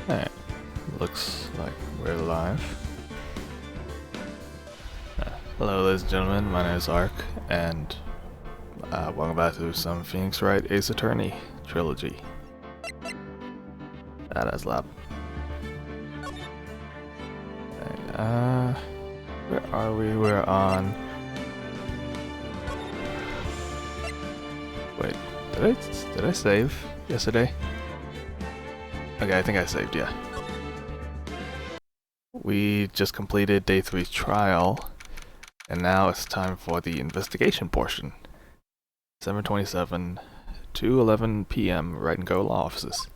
Alright, looks like we're live. Hello ladies and gentlemen, my name is Ark, and welcome back to some Phoenix Wright Ace Attorney trilogy. That's loud. Okay, where are we? We're on... Wait, did I save yesterday? Okay, I think I saved, yeah. We just completed day 3's trial, and now it's time for the investigation portion. 7:27 to 11 p.m. Wright and Go Law Offices.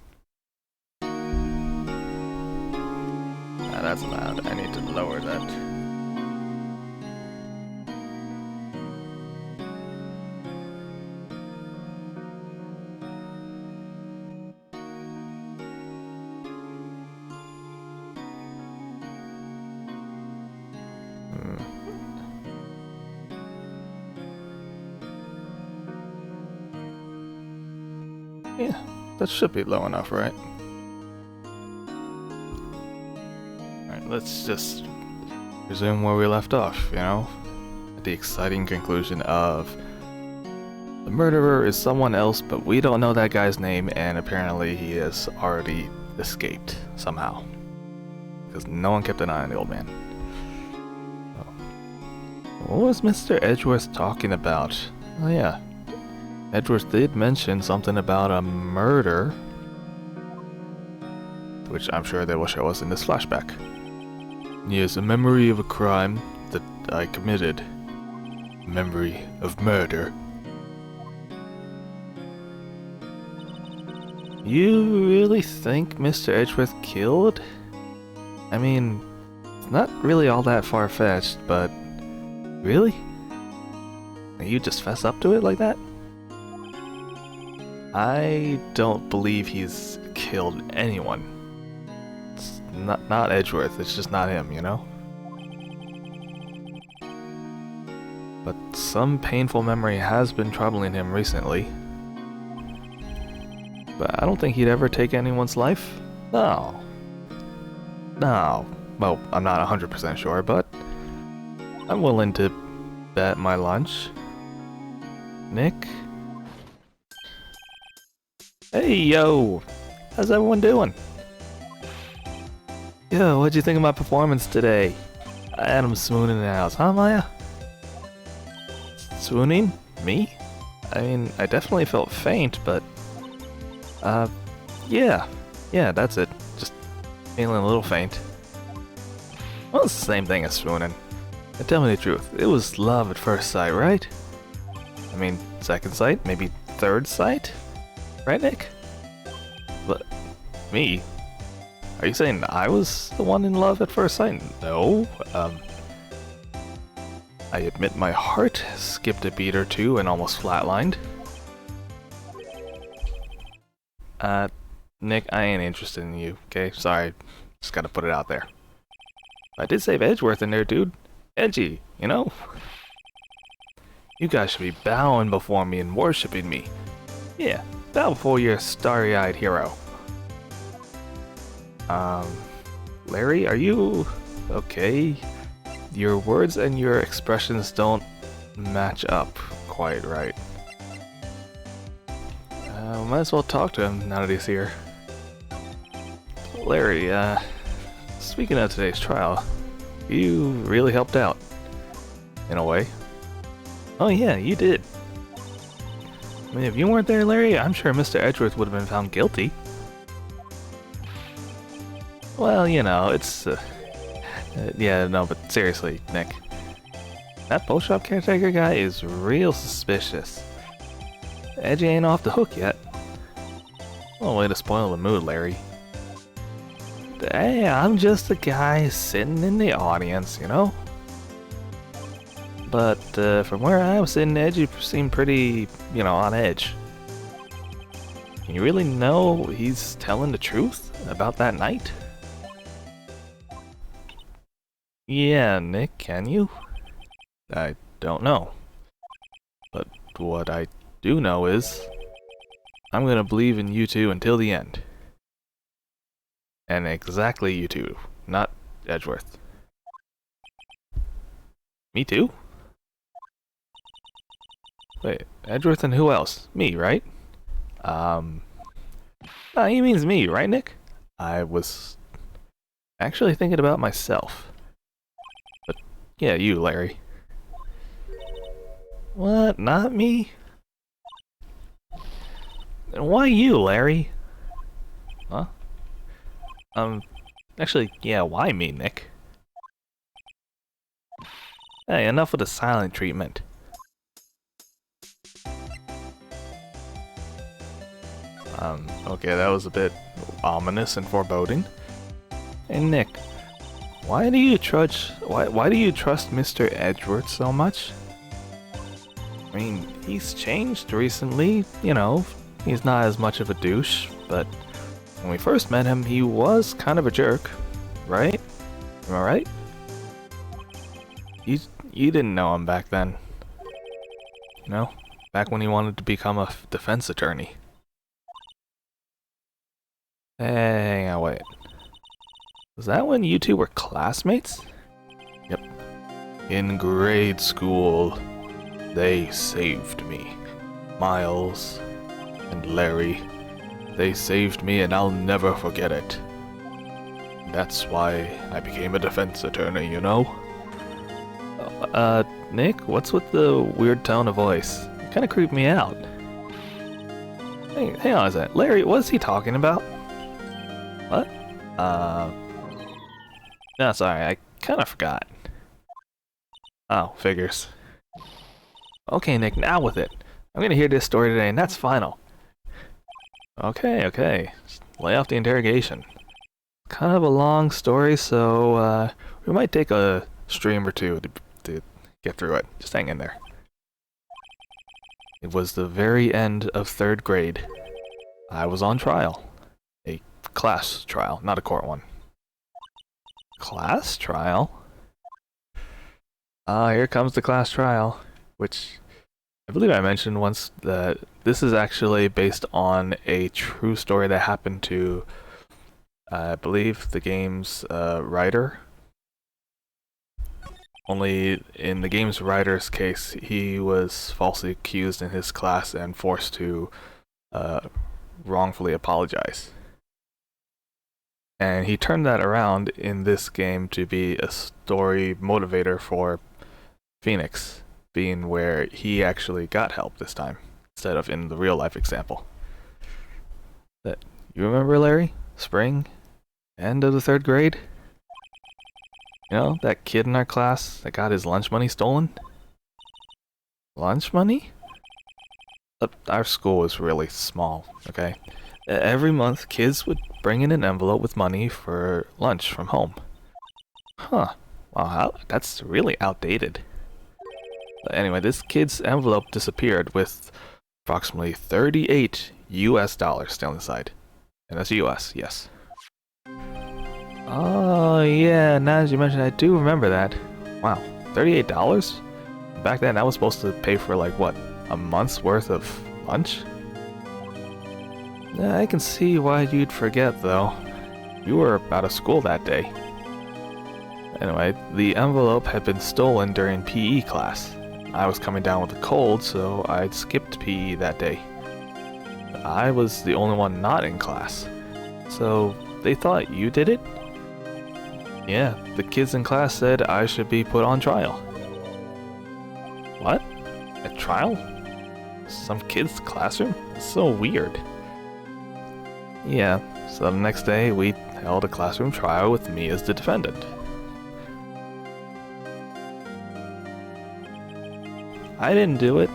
That's loud. I need to lower that. Yeah, that should be low enough, right? Alright, let's just resume where we left off, you know? At the exciting conclusion of the murderer is someone else, but we don't know that guy's name, and apparently he has already escaped somehow. Because no one kept an eye on the old man. What was Mr. Edgeworth talking about? Oh yeah. Edgeworth did mention something about a murder, which I'm sure they will show us in this flashback. Yes, a memory of a crime that I committed. Memory of murder. You really think Mr. Edgeworth killed? I mean, it's not really all that far-fetched, but... Really? You just fess up to it like that? I don't believe he's killed anyone. It's not Edgeworth, it's just not him, you know? But some painful memory has been troubling him recently. But I don't think he'd ever take anyone's life. No. No. Well, I'm not 100% sure, but I'm willing to bet my lunch. Nick? Hey, yo! How's everyone doing? Yo, what'd you think of my performance today? Adam's swooning in the house, huh, Maya? Swooning? Me? I mean, I definitely felt faint, but... yeah. Yeah, that's it. Just feeling a little faint. Well, it's the same thing as swooning. And tell me the truth, it was love at first sight, right? I mean, second sight? Maybe third sight? Right, Nick? But me? Are you saying I was the one in love at first sight? No. I admit my heart skipped a beat or two and almost flatlined. Nick, I ain't interested in you, okay? Sorry. Just gotta put it out there. I did save Edgeworth in there, dude. Edgy, you know? You guys should be bowing before me and worshipping me. Yeah. Bow before your starry-eyed hero. Larry, are you okay? Your words and your expressions don't match up quite right. Might as well talk to him now that he's here. Larry, speaking of today's trial, you really helped out. In a way. Oh yeah, you did. I mean, if you weren't there, Larry, I'm sure Mr. Edgeworth would have been found guilty. Well, you know, it's... yeah, no, but seriously, Nick. That post shop caretaker guy is real suspicious. Edgy ain't off the hook yet. No way to spoil the mood, Larry. Hey, I'm just a guy sitting in the audience, you know? But from where I was sitting, Edgy seemed pretty, you know, on edge. You really know he's telling the truth about that night? Yeah, Nick, can you? I don't know. But what I do know is, I'm gonna believe in you two until the end. And exactly you two, not Edgeworth. Me too? Wait, Edgeworth and who else? Me, right? He means me, right, Nick? I was actually thinking about myself. But yeah, you, Larry. What? Not me? And why you, Larry? Huh? Actually, yeah, why me, Nick? Hey, enough with the silent treatment. Okay, that was a bit ominous and foreboding. Hey, Nick, why do you trust Mr. Edgeworth so much? I mean, he's changed recently, you know, he's not as much of a douche, but when we first met him, he was kind of a jerk, right? Am I right? You didn't know him back then. You know? Back when he wanted to become a defense attorney. Hang on, wait. Was that when you two were classmates? Yep. In grade school, they saved me. Miles and Larry. They saved me and I'll never forget it. That's why I became a defense attorney, you know? Nick, what's with the weird tone of voice? It kinda creeped me out. Hey, hang on a second. Larry, what's he talking about? What? No, sorry, I kinda forgot. Oh, figures. Okay, Nick, now with it. I'm gonna hear this story today, and that's final. Okay. Just lay off the interrogation. Kind of a long story, so, we might take a stream or two to get through it. Just hang in there. It was the very end of 3rd grade. I was on trial. A class trial, not a court one. Class trial? Here comes the class trial, which I believe I mentioned once that this is actually based on a true story that happened to, I believe, the game's writer. Only in the game's writer's case, he was falsely accused in his class and forced to wrongfully apologize. And he turned that around in this game to be a story motivator for Phoenix, being where he actually got help this time, instead of in the real life example. That you remember, Larry? Spring? End of the 3rd grade? You know, that kid in our class that got his lunch money stolen? Lunch money? Our school was really small, okay? Every month, kids would bring in an envelope with money for lunch from home. Huh. Wow, that's really outdated. Anyway, this kid's envelope disappeared with approximately 38 US dollars still inside. And that's US, yes. Oh, yeah, now as you mentioned, I do remember that. Wow, $38? Back then, that was supposed to pay for, like, what, a month's worth of lunch? Yeah, I can see why you'd forget, though. You were out of school that day. Anyway, the envelope had been stolen during PE class. I was coming down with a cold, so I'd skipped PE that day. I was the only one not in class. So, they thought you did it? Yeah, the kids in class said I should be put on trial. What? A trial? Some kid's classroom? That's so weird. Yeah, so the next day we held a classroom trial with me as the defendant. I didn't do it.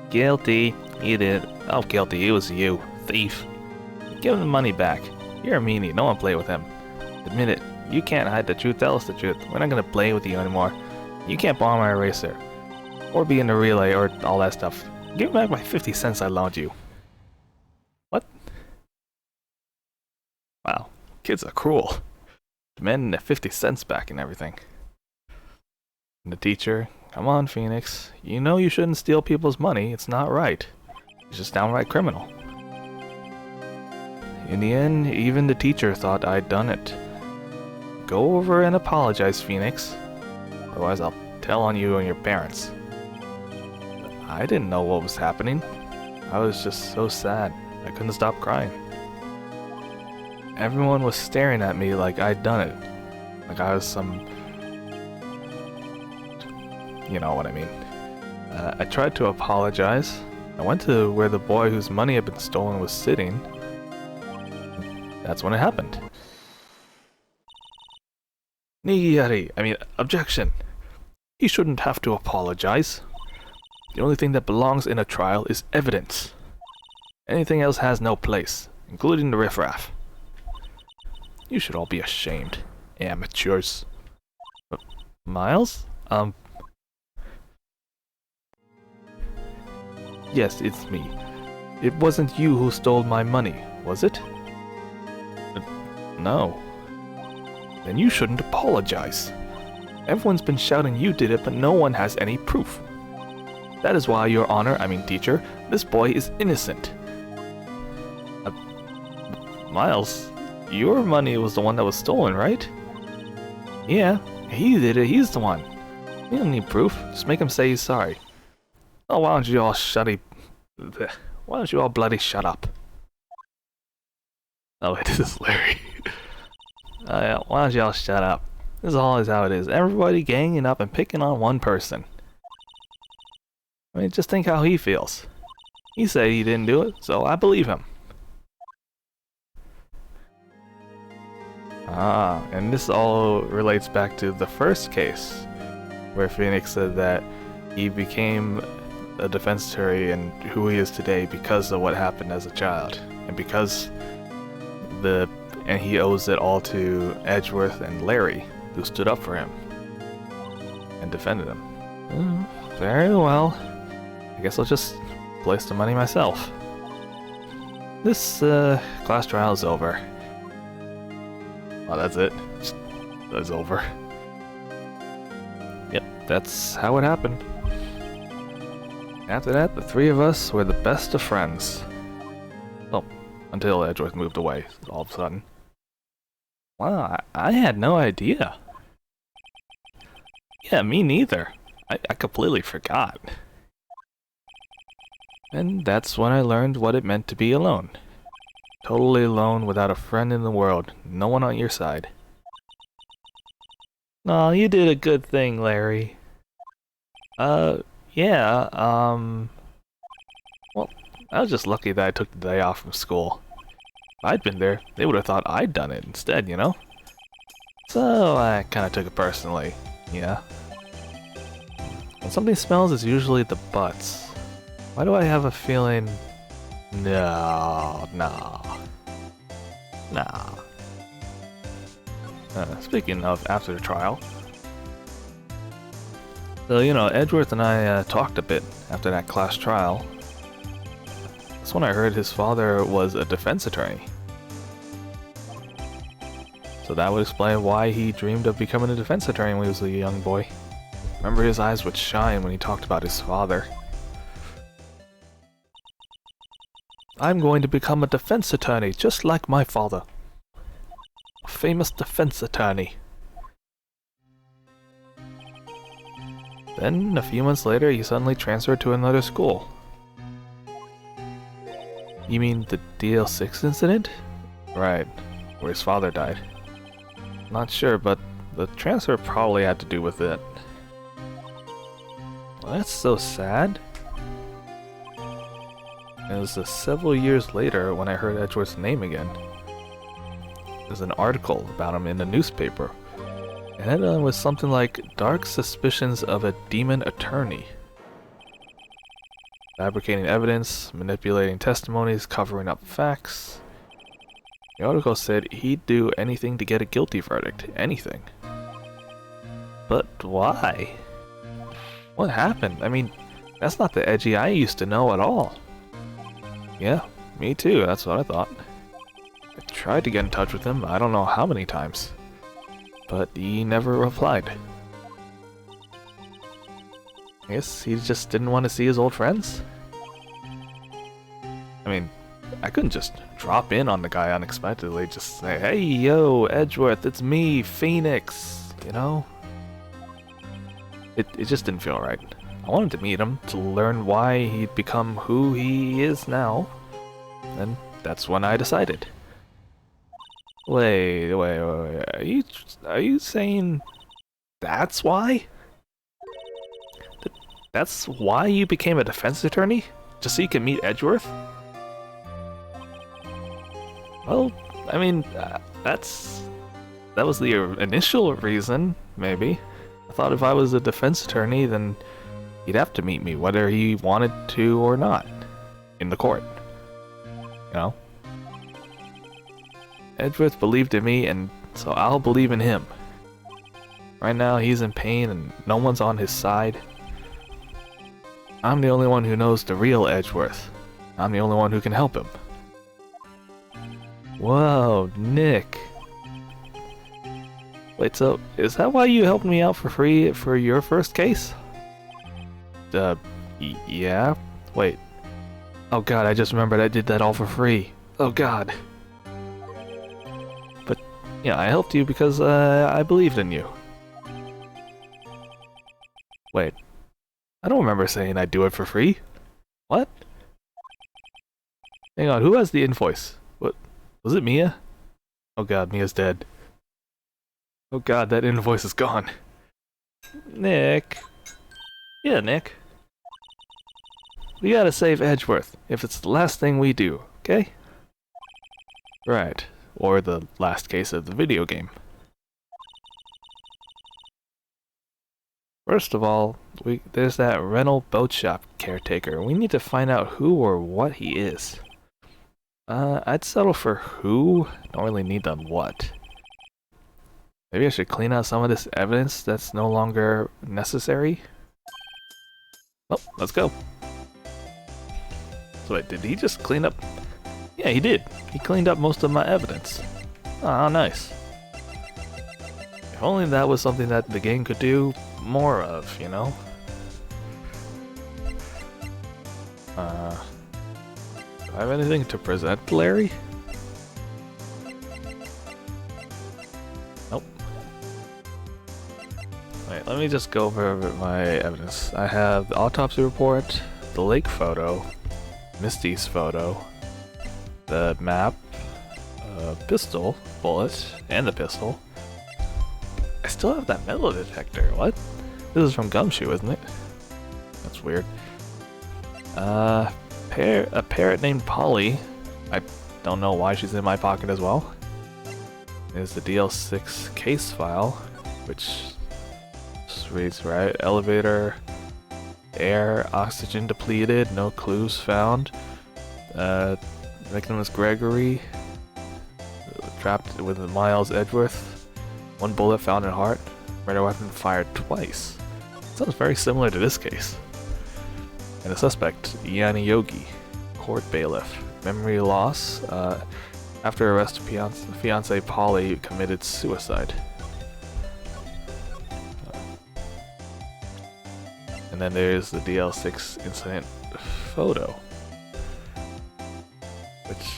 Guilty. You did. Oh, guilty. It was you. Thief. Give him the money back. You're a meanie. No one play with him. Admit it. You can't hide the truth. Tell us the truth. We're not gonna play with you anymore. You can't bomb my eraser. Or be in the relay or all that stuff. Give me back my 50 cents I loaned you. What? Wow. Kids are cruel. Demanding their 50 cents back and everything. And the teacher, come on, Phoenix. You know you shouldn't steal people's money. It's not right. It's just downright criminal. In the end, even the teacher thought I'd done it. Go over and apologize, Phoenix. Otherwise I'll tell on you and your parents. I didn't know what was happening. I was just so sad. I couldn't stop crying. Everyone was staring at me like I'd done it. Like I was some... You know what I mean. I tried to apologize. I went to where the boy whose money had been stolen was sitting. That's when it happened. Objection. He shouldn't have to apologize. The only thing that belongs in a trial is evidence. Anything else has no place, including the riffraff. You should all be ashamed. Amateurs. Miles? Yes, it's me. It wasn't you who stole my money, was it? No. Then you shouldn't apologize. Everyone's been shouting you did it, but no one has any proof. That is why, Your Honor, teacher, this boy is innocent. Miles, your money was the one that was stolen, right? Yeah, he did it, he's the one. You don't need proof, just make him say he's sorry. Oh, why don't you all bloody shut up? Oh, it is Larry. Why don't you all shut up? This is always how it is. Everybody ganging up and picking on one person. Just think how he feels. He said he didn't do it, so I believe him. And this all relates back to the first case, where Phoenix said that he became a defense attorney and who he is today because of what happened as a child, and because he owes it all to Edgeworth and Larry, who stood up for him and defended him. Very well. I guess I'll just place the money myself. This class trial is over. Oh, that's it. That's over. Yep, that's how it happened. After that, the three of us were the best of friends. Well, until Edgeworth moved away, all of a sudden. Wow, I had no idea. Yeah, me neither. I completely forgot. And that's when I learned what it meant to be alone. Totally alone, without a friend in the world. No one on your side. Aw, you did a good thing, Larry. Yeah, well, I was just lucky that I took the day off from school. If I'd been there, they would have thought I'd done it instead, you know? So I kinda took it personally, yeah. When something smells, it's usually the butts. Why do I have a feeling... No. Speaking of after the trial... So, Edgeworth and I talked a bit after that class trial. That's when I heard his father was a defense attorney. So that would explain why he dreamed of becoming a defense attorney when he was a young boy. Remember, his eyes would shine when he talked about his father. I'm going to become a defense attorney, just like my father. A famous defense attorney. Then, a few months later, he suddenly transferred to another school. You mean the DL6 incident? Right, where his father died. Not sure, but the transfer probably had to do with it. Well, that's so sad. It was several years later when I heard Edgeworth's name again. There's an article about him in the newspaper. And it was something like, dark suspicions of a demon attorney. Fabricating evidence, manipulating testimonies, covering up facts. The article said he'd do anything to get a guilty verdict. Anything. But why? What happened? That's not the Edgy I used to know at all. Yeah, me too, that's what I thought. I tried to get in touch with him, I don't know how many times. But he never replied. I guess he just didn't want to see his old friends? I couldn't just drop in on the guy unexpectedly, just say, "Hey, yo, Edgeworth, it's me, Phoenix," you know? It just didn't feel right. I wanted to meet him, to learn why he'd become who he is now, and that's when I decided. Wait, are you saying that's why? That's why you became a defense attorney? Just so you can meet Edgeworth? Well, I mean, that was the initial reason, maybe. I thought if I was a defense attorney, then he'd have to meet me, whether he wanted to or not, in the court. You know? Edgeworth believed in me, and so I'll believe in him. Right now, he's in pain, and no one's on his side. I'm the only one who knows the real Edgeworth. I'm the only one who can help him. Whoa, Nick. Wait, so is that why you helped me out for free for your first case? Yeah? Wait. Oh god, I just remembered I did that all for free. Oh god. But, yeah, I helped you because I believed in you. Wait. I don't remember saying I'd do it for free. What? Hang on, who has the invoice? What? Was it Mia? Oh god, Mia's dead. Oh god, that invoice is gone. Nick. Yeah, Nick. We gotta save Edgeworth, if it's the last thing we do, okay? Right. Or the last case of the video game. First of all, there's that rental boat shop caretaker. We need to find out who or what he is. I'd settle for who. Don't really need the what. Maybe I should clean out some of this evidence that's no longer necessary. Oh, let's go. So wait, did he just clean up? Yeah, he did. He cleaned up most of my evidence. Ah, nice. If only that was something that the game could do more of, you know? Do I have anything to present, Larry? Nope. Wait, let me just go over my evidence. I have the autopsy report, the lake photo, Misty's photo, the map, pistol, bullet, and the pistol. I still have that metal detector, what? This is from Gumshoe, isn't it? That's weird. A parrot named Polly. I don't know why she's in my pocket as well. There's the DL6 case file, which just reads right. Elevator, air, oxygen depleted, no clues found. Victim is Gregory, trapped with Miles Edgeworth. One bullet found in heart. Murder weapon fired twice. Sounds very similar to this case. And the suspect, Yanni Yogi, court bailiff. Memory loss. After arrest, fiance Polly committed suicide. And then there's the DL6 incident photo, which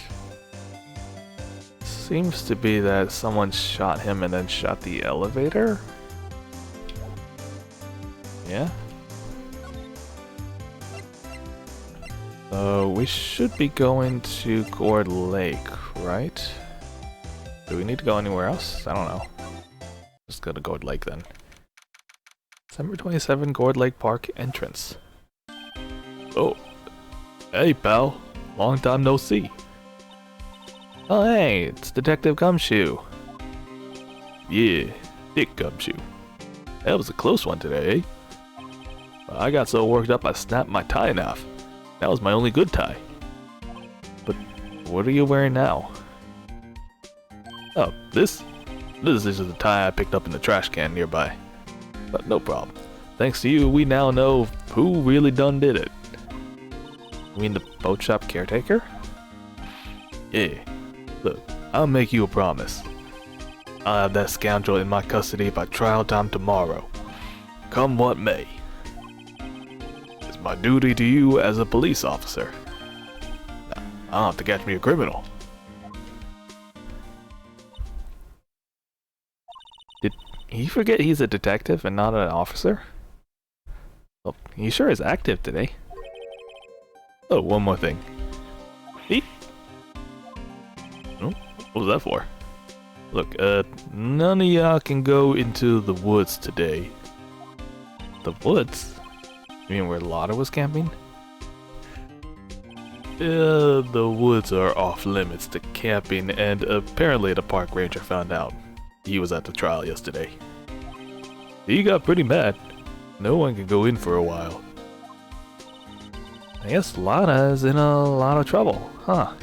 seems to be that someone shot him and then shot the elevator. Yeah. So we should be going to Gourd Lake, right? Do we need to go anywhere else? I don't know. Just go to Gourd Lake then. December 27, Gourd Lake Park entrance. Oh. Hey, pal. Long time no see. Oh, hey, it's Detective Gumshoe. Yeah, Dick Gumshoe. That was a close one today, eh? I got so worked up I snapped my tie in half. That was my only good tie. But what are you wearing now? Oh, this is the tie I picked up in the trash can nearby. But no problem. Thanks to you, we now know who really done did it. You mean the boat shop caretaker? Yeah. Look, I'll make you a promise. I'll have that scoundrel in my custody by trial time tomorrow. Come what may. My duty to you as a police officer. Now, I don't have to catch me a criminal. You forget he's a detective and not an officer? Well, he sure is active today. Oh, one more thing. Beep. Oh, what was that for? Look, none of y'all can go into the woods today. The woods? You mean where Lotta was camping? The woods are off limits to camping, and apparently the park ranger found out. He was at the trial yesterday. He got pretty mad. No one can go in for a while. I guess Lotta is in a lot of trouble, huh?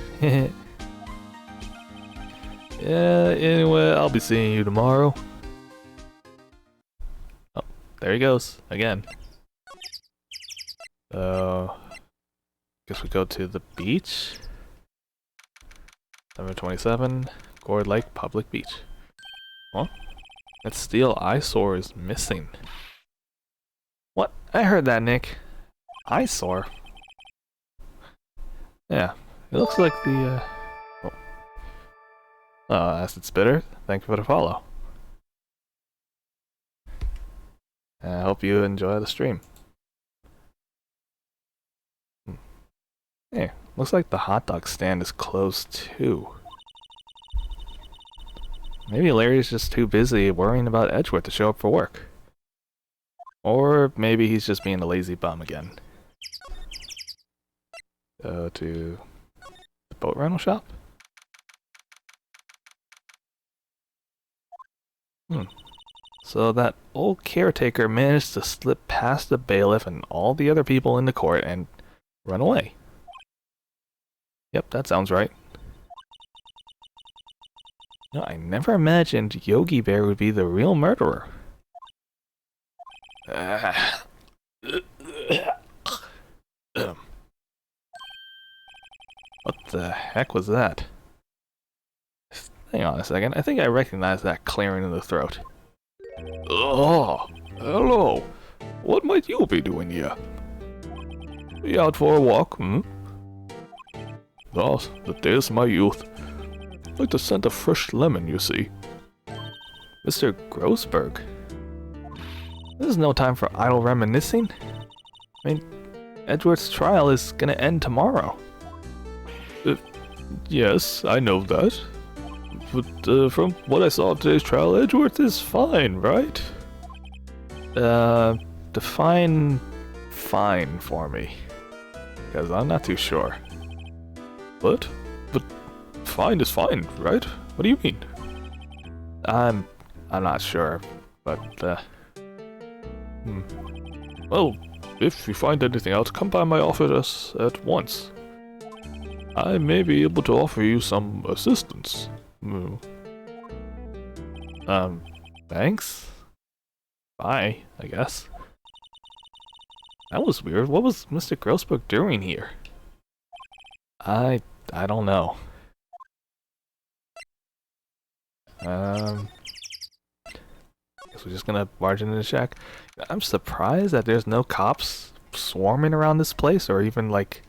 Yeah, anyway, I'll be seeing you tomorrow. Oh, there he goes, again. Guess we go to the beach. Number 27, Gourd Lake Public Beach. Huh? That steel eyesore is missing. What? I heard that, Nick. Eyesore? Yeah, it looks like the, Acid Spitter, thank you for the follow. I hope you enjoy the stream. Hey, looks like the hot dog stand is closed too. Maybe Larry's just too busy worrying about Edgeworth to show up for work. Or maybe he's just being a lazy bum again. Go to the boat rental shop? So that old caretaker managed to slip past the bailiff and all the other people in the court and run away. Yep, that sounds right. No, I never imagined Yogi Bear would be the real murderer. What the heck was that? Hang on a second, I think I recognize that clearing in the throat. Oh, hello. What might you be doing here? You out for a walk, hmm? Thus, the days of my youth. Like the scent of fresh lemon, you see. Mr. Grossberg. This is no time for idle reminiscing. I mean, Edgeworth's trial is gonna end tomorrow. Yes, I know that. But from what I saw of today's trial, Edgeworth is fine, right? Define fine for me. Because I'm not too sure. What? But fine is fine, right? What do you mean? I'm not sure, but Well, if you find anything else, come by my office at once. I may be able to offer you some assistance. Thanks? Bye, I guess. That was weird. What was Mr. Grossberg doing here? I don't know. Guess we're just gonna barge into the shack. I'm surprised that there's no cops swarming around this place or even like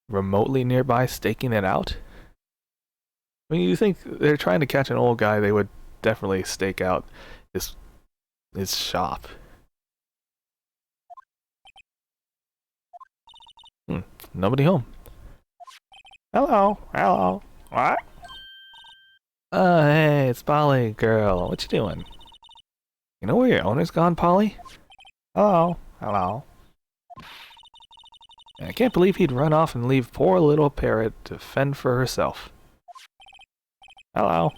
remotely nearby staking it out. I mean, you think they're trying to catch an old guy, they would definitely stake out his shop. Nobody home. Hello, hello. What? Oh, hey, it's Polly, girl. What you doing? You know where your owner's gone, Polly? Hello, hello. I can't believe he'd run off and leave poor little Parrot to fend for herself. Hello.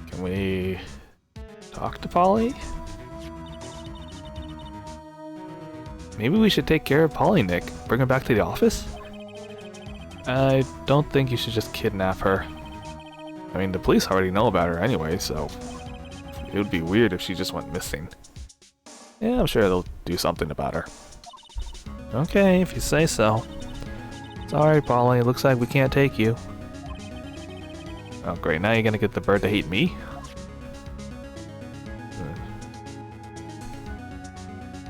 Can we talk to Polly? Maybe we should take care of Polly, Nick. Bring her back to the office? I don't think you should just kidnap her. I mean, the police already know about her anyway, so it would be weird if she just went missing. Yeah, I'm sure they'll do something about her. Okay, if you say so. Sorry, Polly, it looks like we can't take you. Oh, great, now you're gonna get the bird to hate me?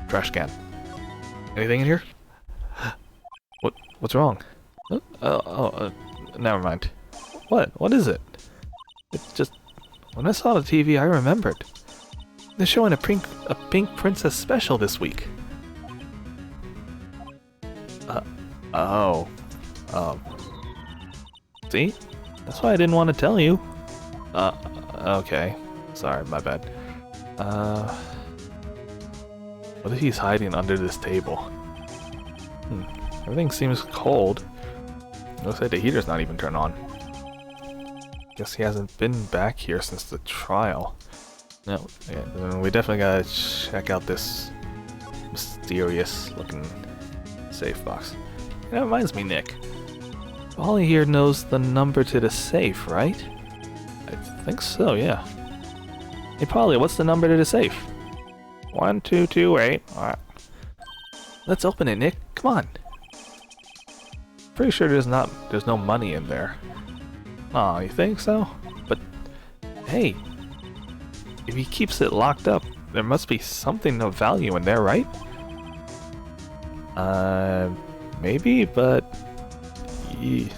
Trash can. Anything in here? What's wrong? Never mind. What is it? It's just... When I saw the TV, I remembered. They're showing a Pink Princess special this week. Oh. See? That's why I didn't want to tell you. Okay. Sorry, my bad. What if he's hiding under this table? Everything seems cold. Looks like the heater's not even turned on. Guess he hasn't been back here since the trial. No, yeah, then we definitely gotta check out this mysterious looking safe box. That reminds me, Nick. Ollie here knows the number to the safe, right? I think so, yeah. Hey, Polly, what's the number to the safe? 1228. Alright. Let's open it, Nick. Come on. Pretty sure there's no money in there. Aw, you think so? But, hey. If he keeps it locked up, there must be something of value in there, right? Maybe, but... You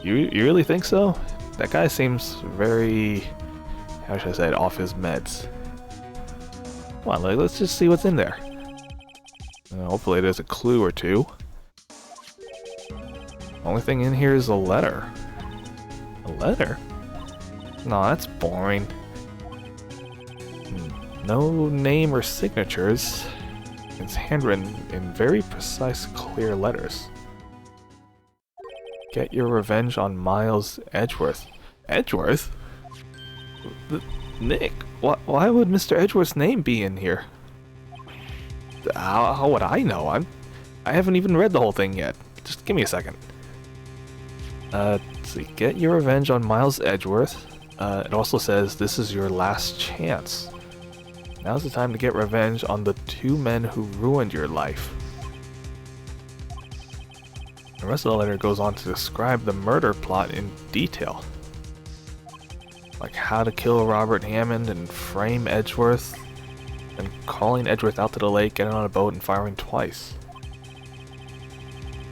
really think so? That guy seems very... How should I say it? Off his meds. Come on, let's just see what's in there. Hopefully there's a clue or two. Only thing in here is a letter. A letter? No, that's boring. No name or signatures. It's handwritten in very precise, clear letters. Get your revenge on Miles Edgeworth. Edgeworth? Nick, why would Mr. Edgeworth's name be in here? How would I know? I haven't even read the whole thing yet. Just give me a second. Let's see. Get your revenge on Miles Edgeworth. It also says this is your last chance. Now's the time to get revenge on the two men who ruined your life. The rest of the letter goes on to describe the murder plot in detail. Like how to kill Robert Hammond and frame Edgeworth, and calling Edgeworth out to the lake, getting on a boat, and firing twice.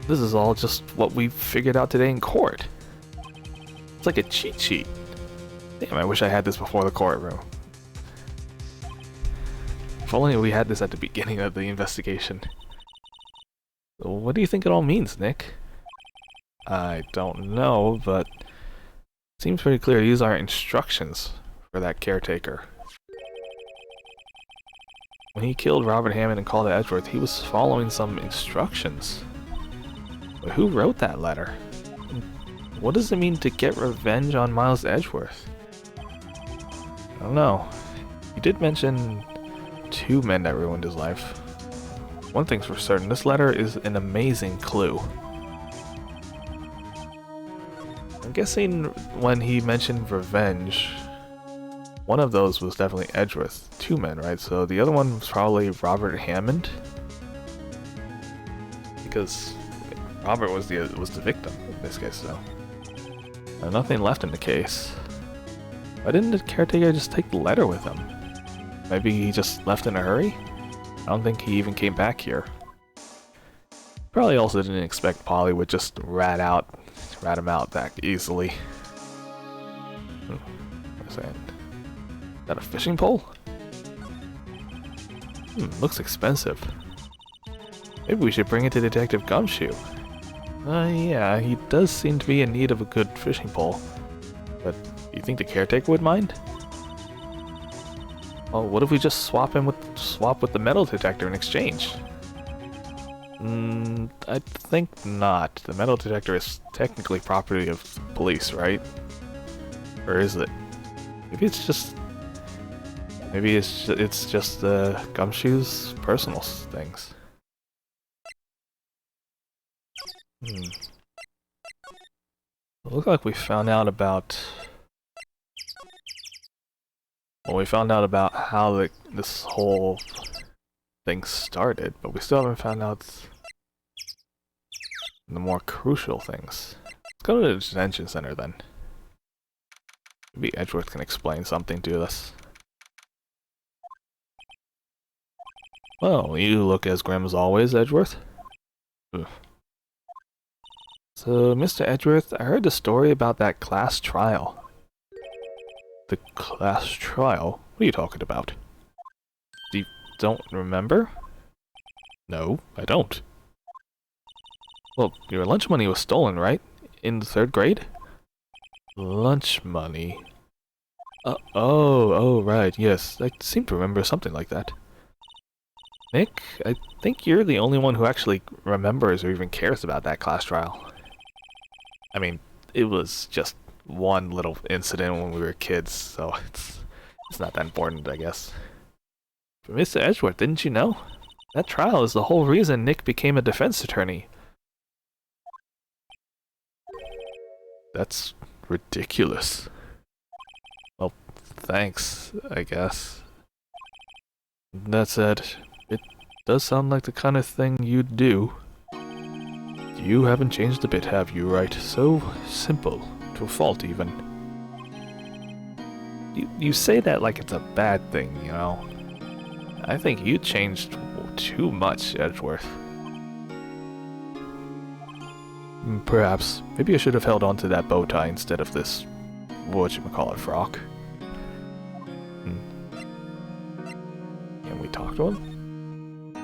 This is all just what we figured out today in court. It's like a cheat sheet. Damn, I wish I had this before the courtroom. If only we had this at the beginning of the investigation. What do you think it all means, Nick? I don't know, but it seems pretty clear these are instructions for that caretaker. When he killed Robert Hammond and called it Edgeworth, he was following some instructions. But who wrote that letter? And what does it mean to get revenge on Miles Edgeworth? I don't know. He did mention two men that ruined his life. One thing's for certain, this letter is an amazing clue. I'm guessing when he mentioned revenge, one of those was definitely Edgeworth. Two men, right? So the other one was probably Robert Hammond. Because Robert was the victim in this case, so. Nothing left in the case. Why didn't the caretaker just take the letter with him? Maybe he just left in a hurry? I don't think he even came back here. Probably also didn't expect Polly would just rat him out that easily. What's that? Is that a fishing pole? Looks expensive. Maybe we should bring it to Detective Gumshoe. Yeah, he does seem to be in need of a good fishing pole. But you think the caretaker would mind? Oh, what if we just swap with the metal detector in exchange? I think not. The metal detector is technically property of police, right? Or is it? Maybe it's just Gumshoe's personal things. It looks like we found out about... Well, we found out about how this whole thing started, but we still haven't found out the more crucial things. Let's go to the detention center then. Maybe Edgeworth can explain something to us. Well, you look as grim as always, Edgeworth. Ugh. So, Mr. Edgeworth, I heard the story about that class trial. The class trial? What are you talking about? You don't remember? No, I don't. Well, your lunch money was stolen, right? In the 3rd grade? Lunch money? Oh, right, yes. I seem to remember something like that. Nick, I think you're the only one who actually remembers or even cares about that class trial. I mean, it was just one little incident when we were kids, so it's not that important, I guess. But Mr. Edgeworth, didn't you know? That trial is the whole reason Nick became a defense attorney. That's ridiculous. Well, thanks, I guess. That said, it does sound like the kind of thing you'd do. You haven't changed a bit, have you, Wright? So simple. To a fault, even. You say that like it's a bad thing, you know? I think you changed too much, Edgeworth. Perhaps. Maybe I should have held on to that bow tie instead of this whatchamacallit frock. Can we talk to him?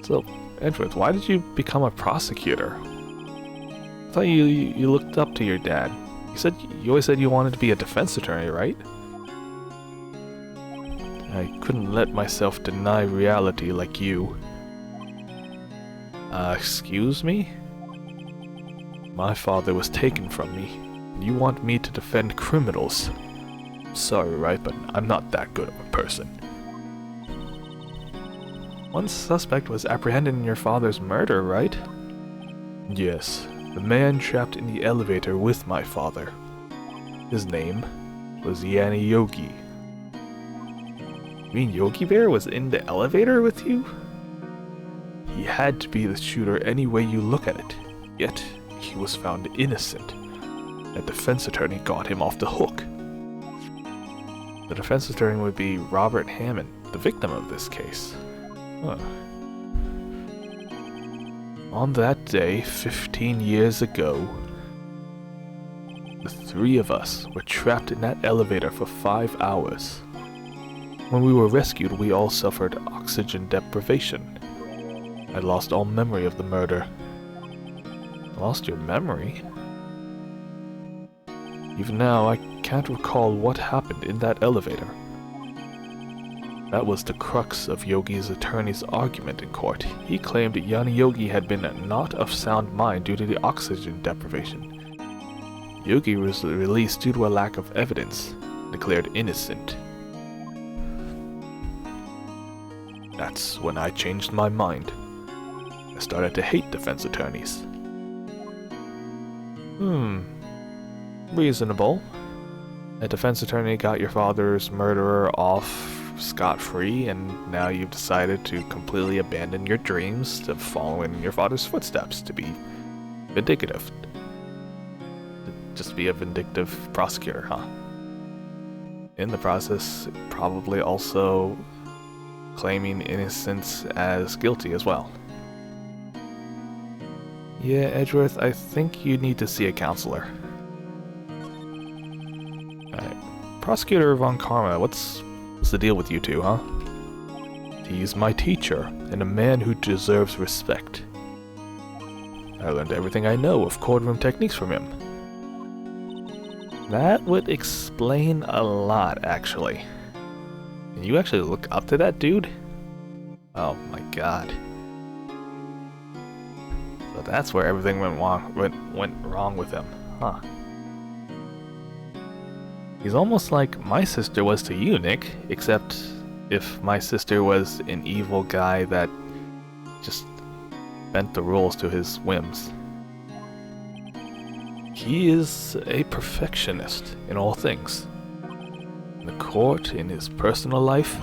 So, Edgeworth, why did you become a prosecutor? I thought you looked up to your dad. You always said you wanted to be a defense attorney, right? I couldn't let myself deny reality like you. Excuse me? My father was taken from me, and you want me to defend criminals. Sorry, Wright, but I'm not that good of a person. One suspect was apprehended in your father's murder, right? Yes, the man trapped in the elevator with my father. His name was Yanni Yogi. You mean Yogi Bear was in the elevator with you? He had to be the shooter any way you look at it, yet he was found innocent. A defense attorney got him off the hook. The defense attorney would be Robert Hammond, the victim of this case. Huh. On that day, 15 years ago, the 3 of us were trapped in that elevator for 5 hours. When we were rescued, we all suffered oxygen deprivation. I lost all memory of the murder. Lost your memory? Even now, I can't recall what happened in that elevator. That was the crux of Yogi's attorney's argument in court. He claimed Yanni Yogi had been not of sound mind due to the oxygen deprivation. Yogi was released due to a lack of evidence, declared innocent. That's when I changed my mind. I started to hate defense attorneys. Reasonable. A defense attorney got your father's murderer off scot-free, and now you've decided to completely abandon your dreams to follow in your father's footsteps, to be vindictive. Just be a vindictive prosecutor, huh? In the process, probably also claiming innocence as guilty as well. Yeah, Edgeworth, I think you need to see a counselor. Alright. Prosecutor Von Karma, what's the deal with you two, huh? He's my teacher, and a man who deserves respect. I learned everything I know of courtroom techniques from him. That would explain a lot, actually. Can you actually look up to that dude? Oh my god. So that's where everything went wrong with him, huh? He's almost like my sister was to you, Nick, except if my sister was an evil guy that just bent the rules to his whims. He is a perfectionist in all things. In the court, in his personal life,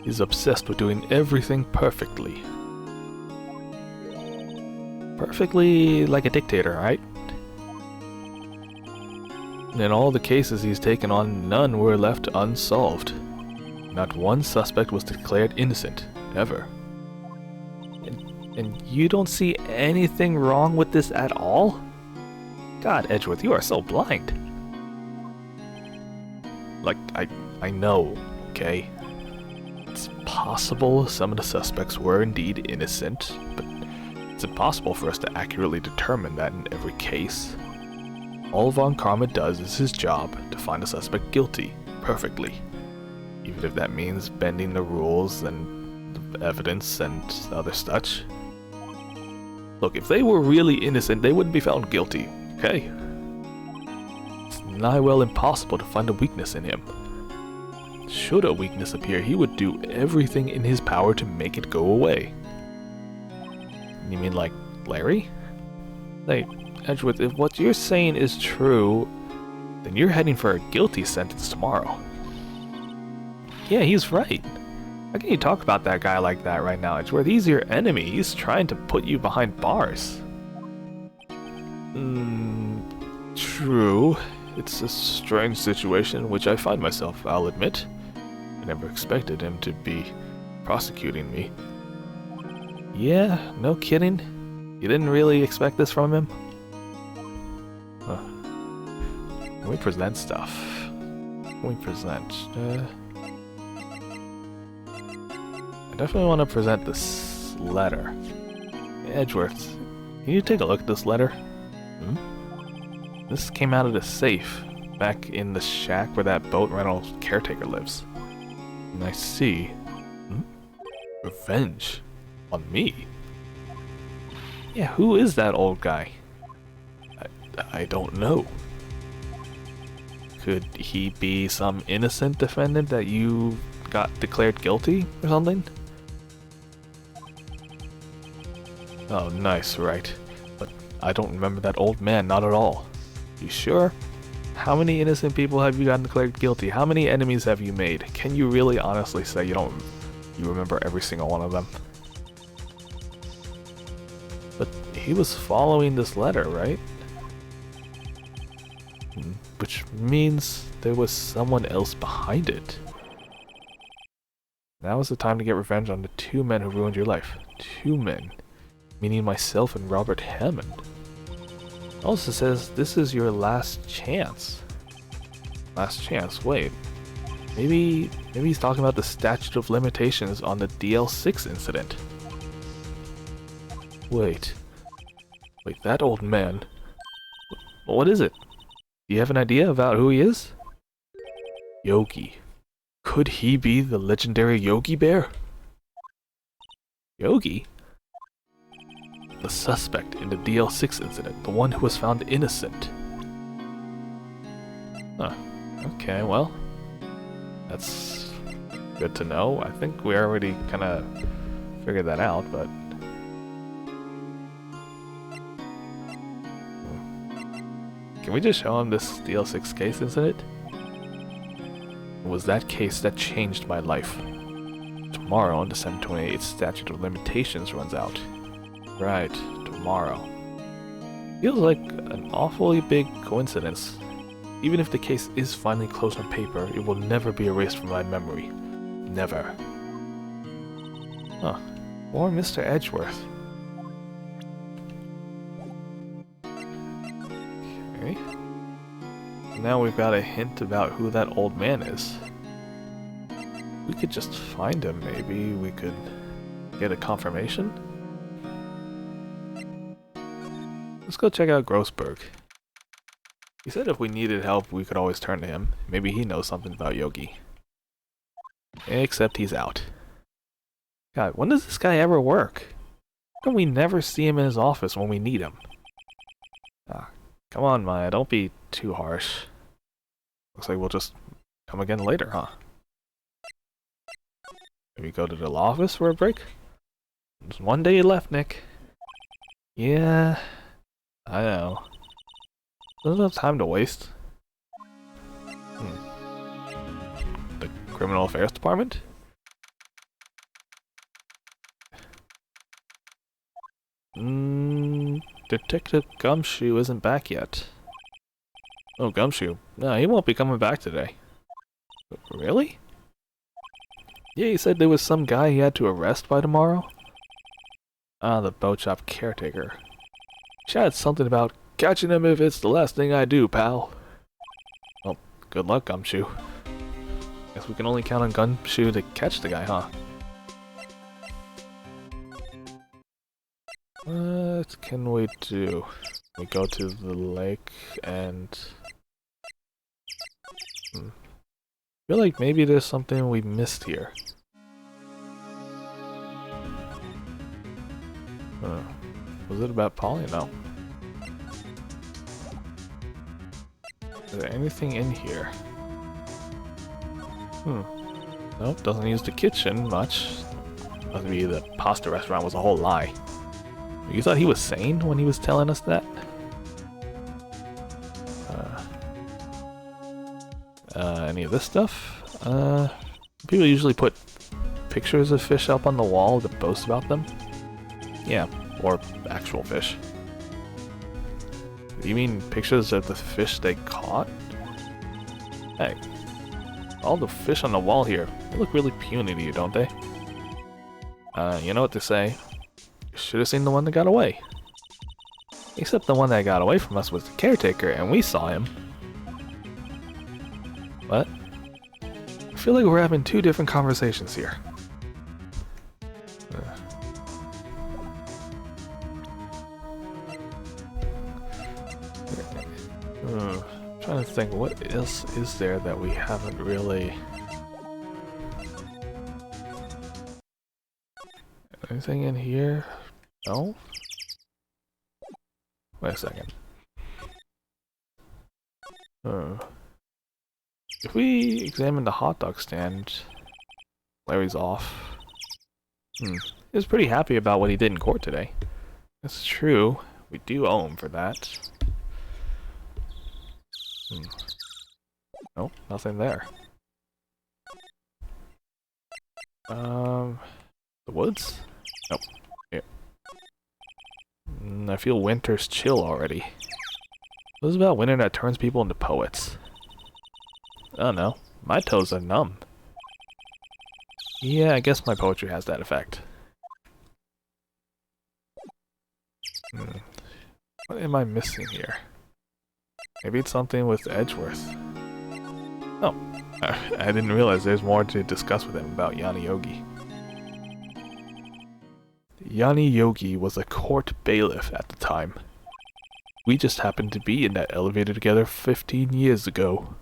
he's obsessed with doing everything perfectly. Perfectly like a dictator, right? In all the cases he's taken on, none were left unsolved. Not one suspect was declared innocent, ever. And you don't see anything wrong with this at all? God, Edgeworth, you are so blind. Like, I know, okay? It's possible some of the suspects were indeed innocent, but it's impossible for us to accurately determine that in every case. All Von Karma does is his job to find a suspect guilty, perfectly. Even if that means bending the rules and the evidence and other such. Look, if they were really innocent, they wouldn't be found guilty, okay? It's nigh well impossible to find a weakness in him. Should a weakness appear, he would do everything in his power to make it go away. You mean like Larry? Hey, Edgeworth, if what you're saying is true, then you're heading for a guilty sentence tomorrow. Yeah, he's right. How can you talk about that guy like that right now, Edgeworth? He's your enemy. He's trying to put you behind bars. True. It's a strange situation in which I find myself, I'll admit. I never expected him to be prosecuting me. Yeah, no kidding. You didn't really expect this from him? Huh. Can we present stuff? Can we present? I definitely want to present this letter. Edgeworth, can you take a look at this letter? This came out of the safe back in the shack where that boat rental caretaker lives. And I see... Revenge? On me? Yeah, who is that old guy? I don't know. Could he be some innocent defendant that you got declared guilty or something? Oh, nice, right. But I don't remember that old man, not at all. You sure? How many innocent people have you gotten declared guilty? How many enemies have you made? Can you really honestly say you remember every single one of them? But he was following this letter, right? Which means there was someone else behind it. Now is the time to get revenge on the two men who ruined your life. Two men. Meaning myself and Robert Hammond. Also says this is your last chance. Last chance? Wait. Maybe he's talking about the statute of limitations on the DL6 incident. Wait, that old man. What is it? Do you have an idea about who he is? Yogi. Could he be the legendary Yogi Bear? Yogi? The suspect in the DL6 incident, the one who was found innocent. Huh. Okay, well, that's good to know. I think we already kind of figured that out, but... Can we just show him this DL6 case incident? It was that case that changed my life. Tomorrow, on December 28th, statute of limitations runs out. Right, tomorrow. Feels like an awfully big coincidence. Even if the case is finally closed on paper, it will never be erased from my memory. Never. Huh. Or Mr. Edgeworth. Okay. Now we've got a hint about who that old man is. We could just find him, maybe. We could get a confirmation? Let's go check out Grossberg. He said if we needed help, we could always turn to him. Maybe he knows something about Yogi. Except he's out. God, when does this guy ever work? How come we never see him in his office when we need him? Ah, come on, Maya, don't be too harsh. Looks like we'll just come again later, huh? Maybe go to the law office for a break? There's one day left, Nick. Yeah, I know. There's enough time to waste. The Criminal Affairs Department? Detective Gumshoe isn't back yet. Oh, Gumshoe. No, he won't be coming back today. Really? Yeah, he said there was some guy he had to arrest by tomorrow. Ah, the boat shop caretaker. Chatted something about catching him if it's the last thing I do, pal. Well, good luck, Gumshoe. Guess we can only count on Gumshoe to catch the guy, huh? What can we do? We go to the lake and... I feel like maybe there's something we missed here. Was it about Polly? No. Is there anything in here? Nope, doesn't use the kitchen much. Must be the pasta restaurant was a whole lie. You thought he was sane when he was telling us that? Any of this stuff? People usually put pictures of fish up on the wall to boast about them. Yeah, or actual fish. You mean pictures of the fish they caught? Hey, all the fish on the wall here, they look really puny to you, don't they? You know what to say. You should have seen the one that got away. Except the one that got away from us was the caretaker, and we saw him. What? I feel like we're having two different conversations here. Trying to think, what else is there that we haven't really... Anything in here? No? Wait a second. If we examine the hot dog stand, Larry's off. He was pretty happy about what he did in court today. That's true. We do owe him for that. Nope, nothing there. The woods? Nope. Here. I feel winter's chill already. What is about winter that turns people into poets? I don't know. My toes are numb. Yeah, I guess my poetry has that effect. What am I missing here? Maybe it's something with Edgeworth. Oh, I didn't realize there's more to discuss with him about Yanni Yogi. Yanni Yogi was a court bailiff at the time. We just happened to be in that elevator together 15 years ago.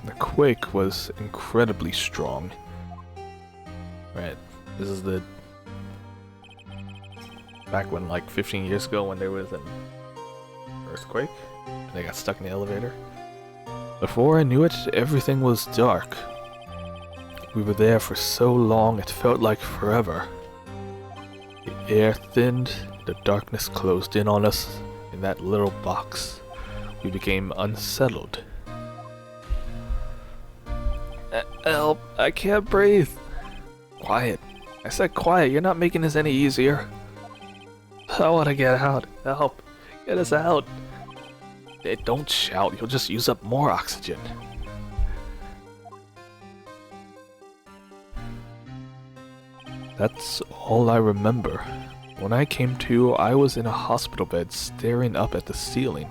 The quake was incredibly strong. Right, this is the... back when, like, 15 years ago when there was an earthquake, and they got stuck in the elevator. Before I knew it, everything was dark. We were there for so long it felt like forever. The air thinned, the darkness closed in on us. In that little box, we became unsettled. Help, I can't breathe. Quiet. I said quiet, you're not making this any easier. I want to get out. Help. Get us out. Hey, don't shout, you'll just use up more oxygen. That's all I remember. When I came to, I was in a hospital bed staring up at the ceiling.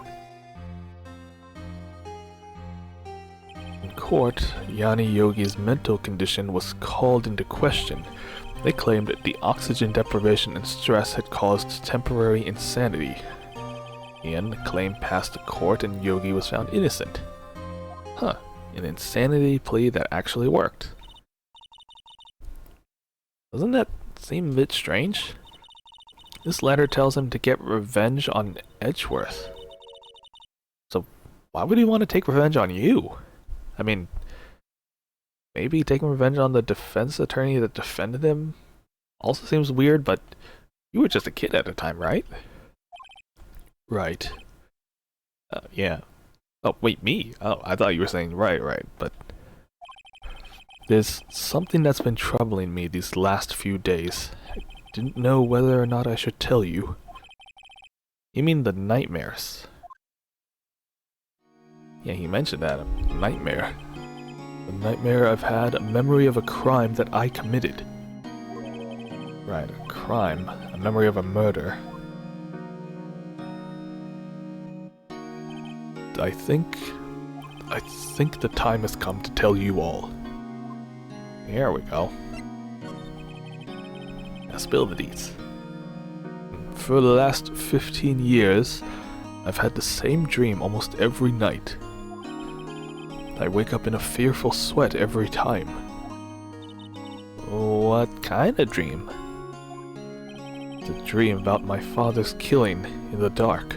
In court, Yanni Yogi's mental condition was called into question. They claimed that the oxygen deprivation and stress had caused temporary insanity. And the claim passed the court and Yogi was found innocent. Huh, an insanity plea that actually worked. Doesn't that seem a bit strange? This letter tells him to get revenge on Edgeworth. So why would he want to take revenge on you? I mean, maybe taking revenge on the defense attorney that defended him also seems weird, but you were just a kid at the time, right? Right. Yeah. Oh, wait, me? Oh, I thought you were saying right, but... There's something that's been troubling me these last few days. didn't know whether or not I should tell you. You mean the nightmares? Yeah, he mentioned that. A nightmare. The nightmare I've had, a memory of a crime that I committed. Right, a crime. A memory of a murder. I think the time has come to tell you all. Here we go. Now spill the deeds. For the last 15 years, I've had the same dream almost every night. I wake up in a fearful sweat every time. What kind of dream? It's a dream about my father's killing in the dark.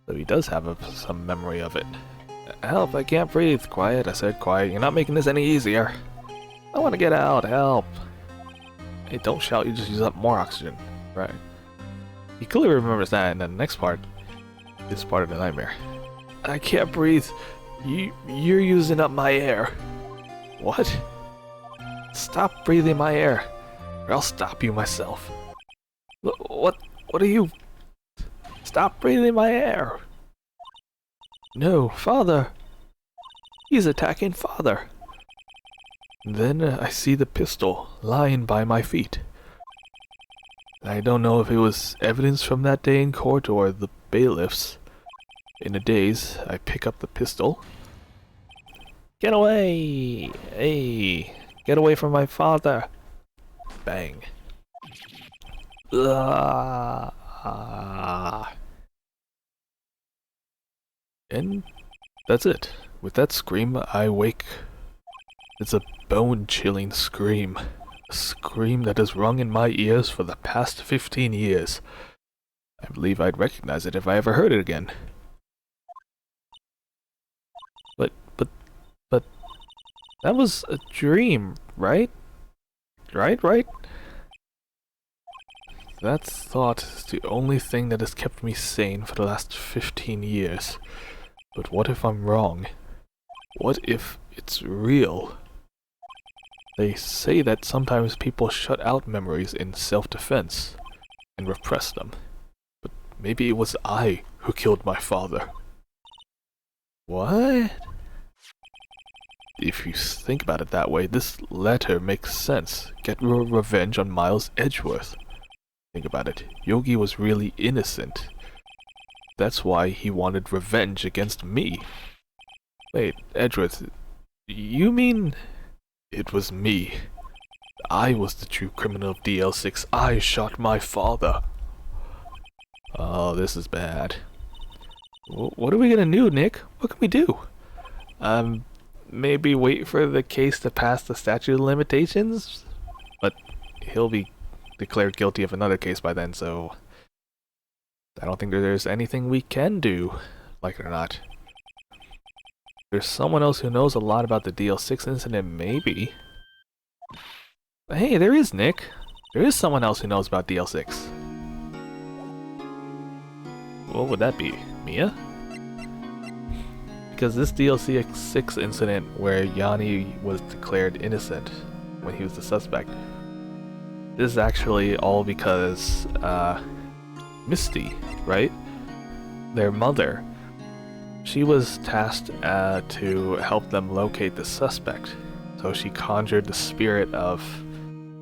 So he does have some memory of it. Help, I can't breathe. Quiet, I said quiet. You're not making this any easier. I want to get out, help. Hey, don't shout, you just use up more oxygen. Right. He clearly remembers that, and then the next part is part of the nightmare. I can't breathe. You're using up my air. What? Stop breathing my air, or I'll stop you myself. What are you? Stop breathing my air. No, Father. He's attacking Father. Then I see the pistol lying by my feet. I don't know if it was evidence from that day in court or the bailiffs. In a daze, I pick up the pistol. Get away! Hey! Get away from my father! Bang. And that's it. With that scream, I wake. It's a bone-chilling scream. A scream that has rung in my ears for the past 15 years. I believe I'd recognize it if I ever heard it again. But that was a dream, right? Right? That thought is the only thing that has kept me sane for the last 15 years. But what if I'm wrong? What if it's real? They say that sometimes people shut out memories in self-defense and repress them. But maybe it was I who killed my father. What? If you think about it that way, this letter makes sense. Get your revenge on Miles Edgeworth. Think about it. Yogi was really innocent. That's why he wanted revenge against me. Wait, Edgeworth, you mean it was me? I was the true criminal of DL6. I shot my father. Oh, this is bad. What are we gonna do, Nick? What can we do? Maybe wait for the case to pass the statute of limitations? But he'll be declared guilty of another case by then, so I don't think there's anything we can do, like it or not. There's someone else who knows a lot about the DL6 incident, maybe. Hey, there is Nick. There is someone else who knows about DL6. What would that be? Mia? Because this DL6 incident where Yanni was declared innocent when he was the suspect, this is actually all because Misty, right? Their mother, she was tasked to help them locate the suspect. So she conjured the spirit of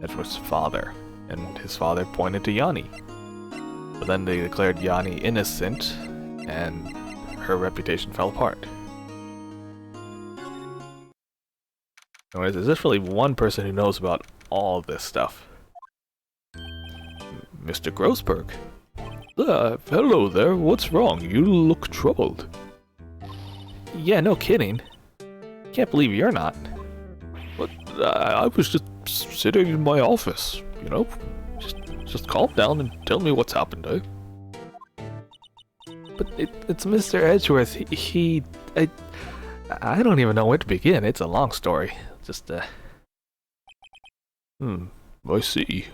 Edward's father, and his father pointed to Yanni. But then they declared Yanni innocent, and her reputation fell apart. Anyways, there's just really one person who knows about all this stuff. Mr. Grossberg. Hello there, what's wrong? You look troubled. Yeah, no kidding. Can't believe you're not. But I was just sitting in my office, you know? Just calm down and tell me what's happened, eh? But it's Mr. Edgeworth. I don't even know where to begin. It's a long story. Just, I see.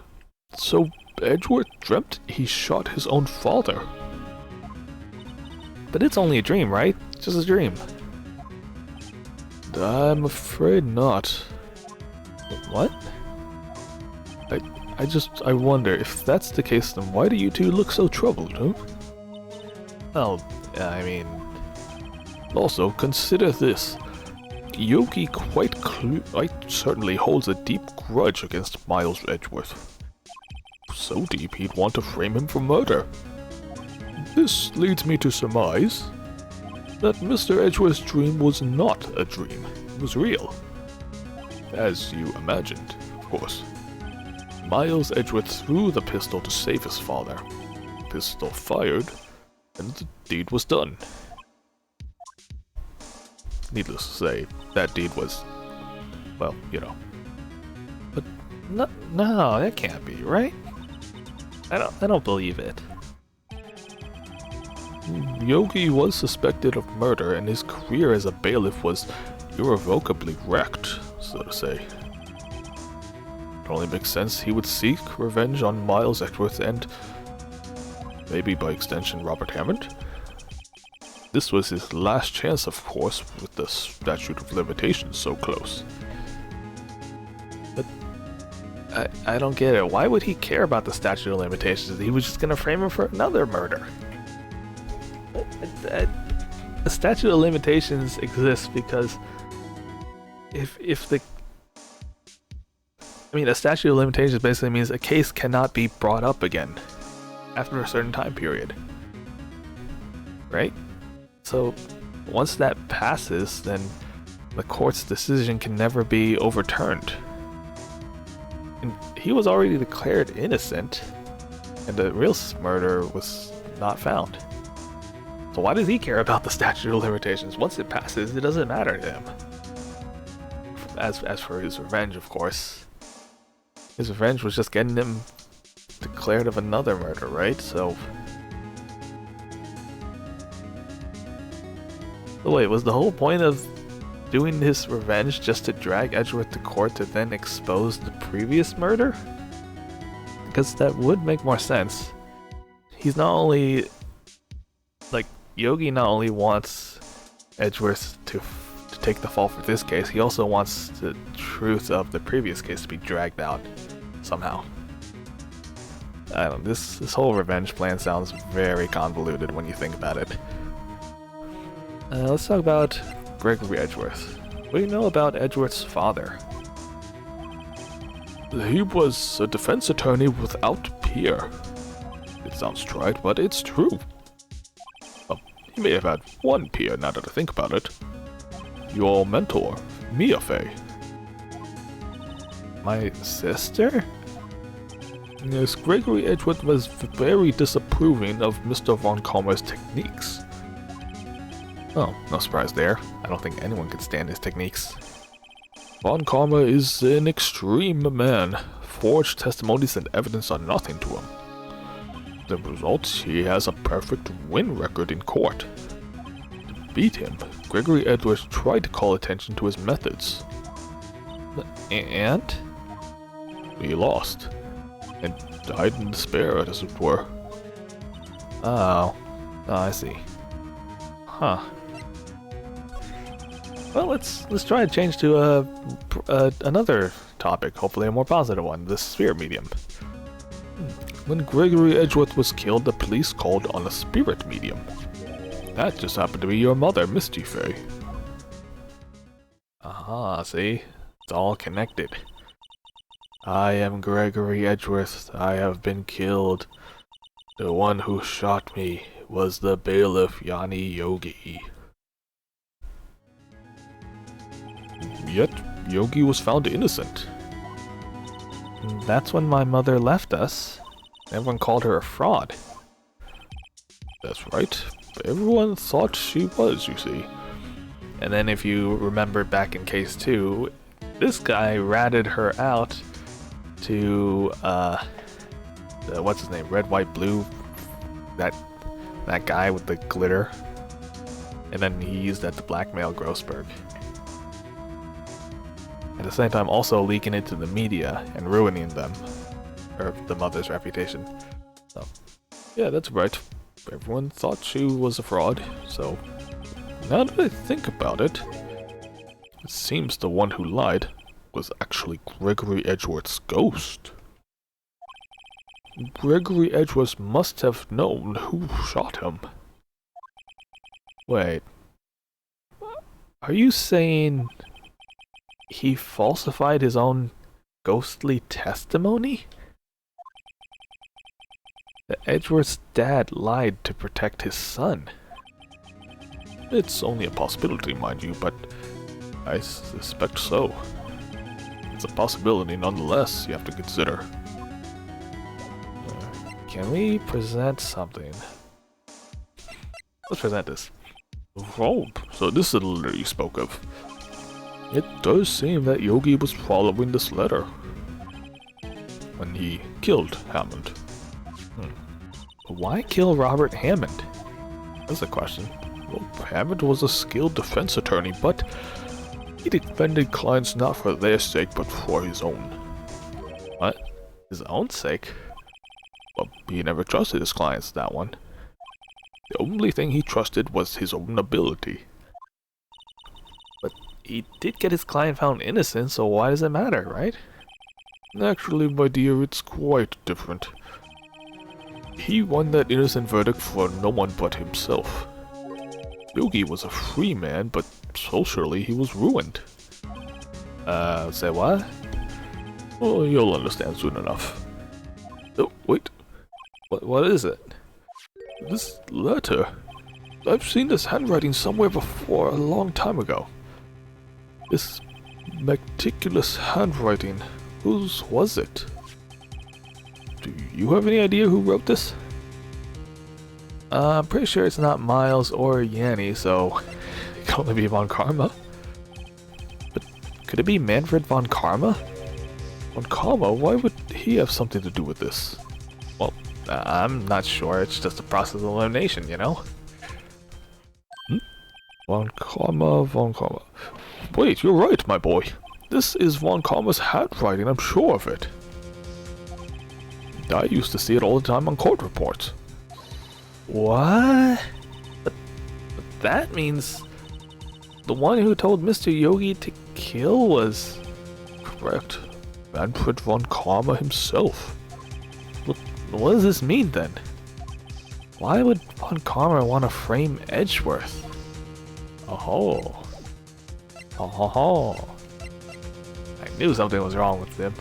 So, Edgeworth dreamt he shot his own father. But it's only a dream, right? Just a dream. I'm afraid not. What? I wonder, if that's the case, then why do you two look so troubled, huh? Well, I mean... Also, consider this. Yogi quite certainly holds a deep grudge against Miles Edgeworth. So deep he'd want to frame him for murder. This leads me to surmise that Mr. Edgeworth's dream was not a dream. It was real. As you imagined, of course. Miles Edgeworth threw the pistol to save his father. The pistol fired, and the deed was done. Needless to say, that deed was, well, you know. But no, that can't be, right? I don't believe it. Yogi was suspected of murder, and his career as a bailiff was irrevocably wrecked, so to say. It only makes sense he would seek revenge on Miles Edgeworth and, maybe by extension, Robert Hammond. This was his last chance, of course, with the statute of limitations so close. But I don't get it. Why would he care about the statute of limitations? He was just gonna frame him for another murder. The statute of limitations exists because if the... I mean, a statute of limitations basically means a case cannot be brought up again after a certain time period. Right? So, once that passes, then the court's decision can never be overturned. And he was already declared innocent, and the real murder was not found. So why does he care about the statute of limitations? Once it passes, it doesn't matter to him. As for his revenge, of course. His revenge was just getting him declared of another murder, right? So wait, was the whole point of doing his revenge just to drag Edgeworth to court to then expose the previous murder? Because that would make more sense. He's not only... like, Yogi not only wants Edgeworth to take the fall for this case, he also wants the truth of the previous case to be dragged out somehow. I don't know, this whole revenge plan sounds very convoluted when you think about it. Let's talk about Gregory Edgeworth. What do you know about Edgeworth's father? He was a defense attorney without peer. It sounds trite, but it's true. He may have had one peer, now that I think about it. Your mentor, Mia Fey. My sister? Yes, Gregory Edgeworth was very disapproving of Mr. Von Kalmer's techniques. Oh, no surprise there. I don't think anyone could stand his techniques. Von Kalmer is an extreme man. Forged testimonies and evidence are nothing to him. The result, he has a perfect win record in court. To beat him, Gregory Edgeworth tried to call attention to his methods. And? He lost. And died in despair, as it were. Oh, I see. Huh. Well, let's try to change to another topic, hopefully a more positive one, the sphere medium. When Gregory Edgeworth was killed, the police called on a spirit medium. That just happened to be your mother, Misty Fey. Aha, see? It's all connected. I am Gregory Edgeworth. I have been killed. The one who shot me was the bailiff Yanni Yogi. Yet, Yogi was found innocent. That's when my mother left us. Everyone called her a fraud. That's right. Everyone thought she was, you see. And then if you remember back in case 2, this guy ratted her out to, what's his name? Red, White, Blue? That guy with the glitter. And then he used that to blackmail Grossberg. At the same time also leaking it to the media and ruining them. Or the mother's reputation. So, yeah, that's right. Everyone thought she was a fraud, so... Now that I think about it, it seems the one who lied was actually Gregory Edgeworth's ghost. Gregory Edgeworth must have known who shot him. Wait. Are you saying he falsified his own ghostly testimony? That Edgeworth's dad lied to protect his son. It's only a possibility, mind you, but I suspect so. It's a possibility nonetheless you have to consider. Can we present something? Let's present this. Oh, so this is the letter you spoke of. It does seem that Yogi was following this letter when he killed Hammond. Why kill Robert Hammond? That's a question. Well, Hammond was a skilled defense attorney, but he defended clients not for their sake, but for his own. What? His own sake? Well, he never trusted his clients, that one. The only thing he trusted was his own ability. But he did get his client found innocent, so why does it matter, right? Actually, my dear, it's quite different. He won that innocent verdict for no one but himself. Yogi was a free man, but socially he was ruined. Say what? Well, you'll understand soon enough. Oh, wait. What is it? This letter. I've seen this handwriting somewhere before, a long time ago. This meticulous handwriting. Whose was it? Do you have any idea who wrote this? I'm pretty sure it's not Miles or Yanni, so it can only be Von Karma. But could it be Manfred Von Karma? Von Karma? Why would he have something to do with this? Well, I'm not sure. It's just a process of elimination, you know? Von Karma. Wait, you're right, my boy. This is Von Karma's handwriting, I'm sure of it. I used to see it all the time on court reports. What? But that means the one who told Mr. Yogi to kill was... Correct. Manfred Von Karma himself. What does this mean then? Why would Von Karma want to frame Edgeworth? Oh. I knew something was wrong with him.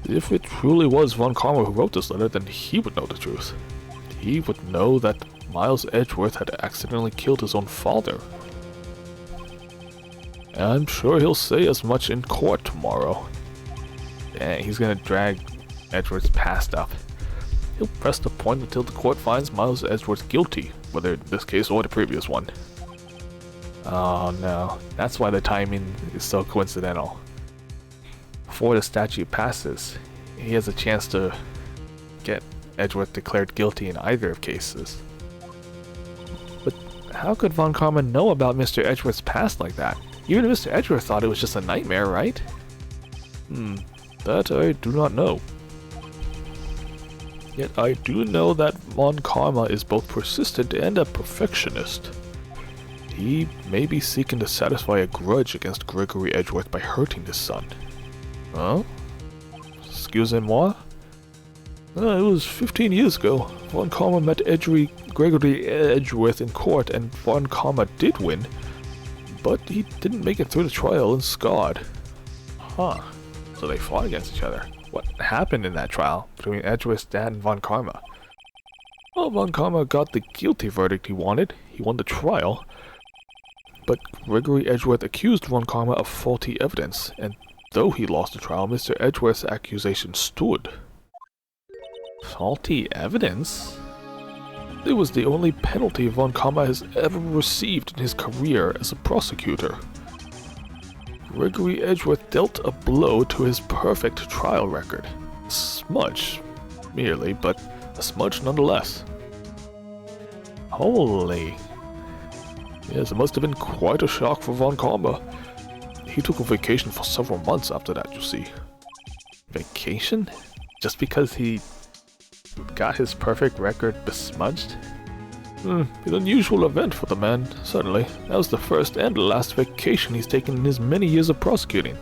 If it truly was Von Karma who wrote this letter, then he would know the truth. He would know that Miles Edgeworth had accidentally killed his own father. And I'm sure he'll say as much in court tomorrow. Dang, he's gonna drag Edgeworth's past up. He'll press the point until the court finds Miles Edgeworth guilty, whether in this case or the previous one. Oh no, that's why the timing is so coincidental. Before the statute passes, he has a chance to get Edgeworth declared guilty in either of cases. But how could Von Karma know about Mr. Edgeworth's past like that? Even Mr. Edgeworth thought it was just a nightmare, right? That I do not know. Yet I do know that Von Karma is both persistent and a perfectionist. He may be seeking to satisfy a grudge against Gregory Edgeworth by hurting his son. Huh? Excusez-moi? It was 15 years ago. Von Karma met Gregory Edgeworth in court, and Von Karma did win, but he didn't make it through the trial and scarred. Huh. So they fought against each other. What happened in that trial between Edgeworth's dad and Von Karma? Well, Von Karma got the guilty verdict he wanted. He won the trial. But Gregory Edgeworth accused Von Karma of faulty evidence, and though he lost the trial, Mr. Edgeworth's accusation stood. Faulty evidence? It was the only penalty Von Karma has ever received in his career as a prosecutor. Gregory Edgeworth dealt a blow to his perfect trial record. A smudge, merely, but a smudge nonetheless. Holy. Yes, it must have been quite a shock for Von Karma. He took a vacation for several months after that, you see. Vacation? Just because he got his perfect record besmudged? An unusual event for the man, certainly. That was the first and last vacation he's taken in his many years of prosecuting.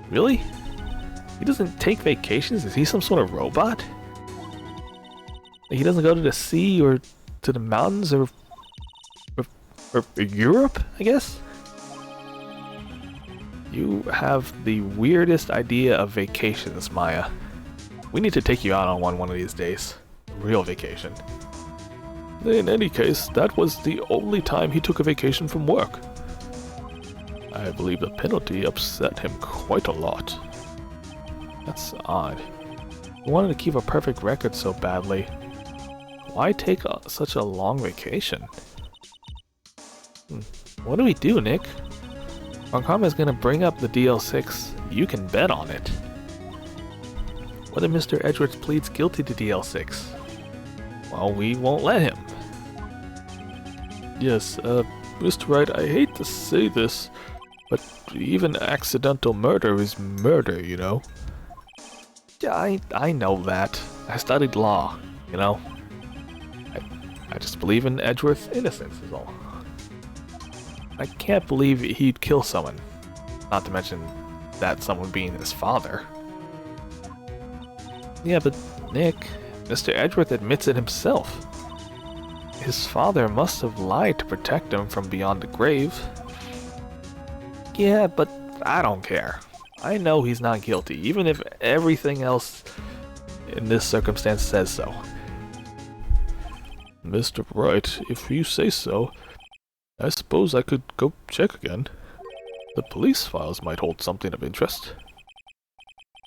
Really? He doesn't take vacations? Is he some sort of robot? He doesn't go to the sea or to the mountains or Europe, I guess? You have the weirdest idea of vacations, Maya. We need to take you out on one of these days. A real vacation. In any case, that was the only time he took a vacation from work. I believe the penalty upset him quite a lot. That's odd. He wanted to keep a perfect record so badly. Why take such a long vacation? What do we do, Nick? Von Karma's gonna bring up the DL6. You can bet on it. What if Mr. Edgeworth pleads guilty to DL6? Well, we won't let him. Yes, Mr. Wright, I hate to say this, but even accidental murder is murder, you know? Yeah, I know that. I studied law, you know? I just believe in Edgeworth's innocence is all. I can't believe he'd kill someone. Not to mention that someone being his father. Yeah, but Nick, Mr. Edgeworth admits it himself. His father must have lied to protect him from beyond the grave. Yeah, but I don't care. I know he's not guilty, even if everything else in this circumstance says so. Mr. Wright, if you say so, I suppose I could go check again. The police files might hold something of interest.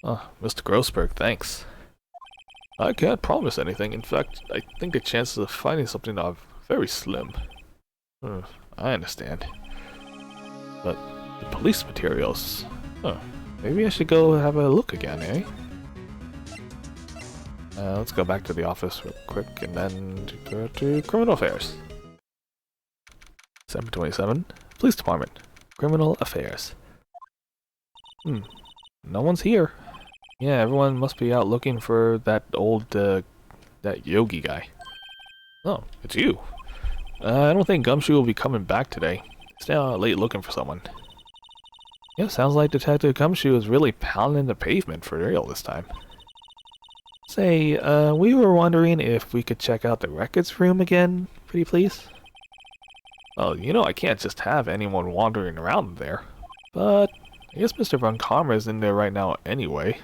Ah, Mr. Grossberg, thanks. I can't promise anything. In fact, I think the chances of finding something are very slim. I understand. But the police materials... maybe I should go have a look again, eh? Let's go back to the office real quick and then go to Criminal Affairs. December 27, Police Department, Criminal Affairs. No one's here. Yeah, everyone must be out looking for that old, that yogi guy. Oh, it's you. I don't think Gumshoe will be coming back today. Stay out late looking for someone. Yeah, sounds like Detective Gumshoe is really pounding the pavement for real this time. Say, we were wondering if we could check out the records room again, pretty please? Well, you know I can't just have anyone wandering around there. But I guess Mr. Von Karma is in there right now anyway.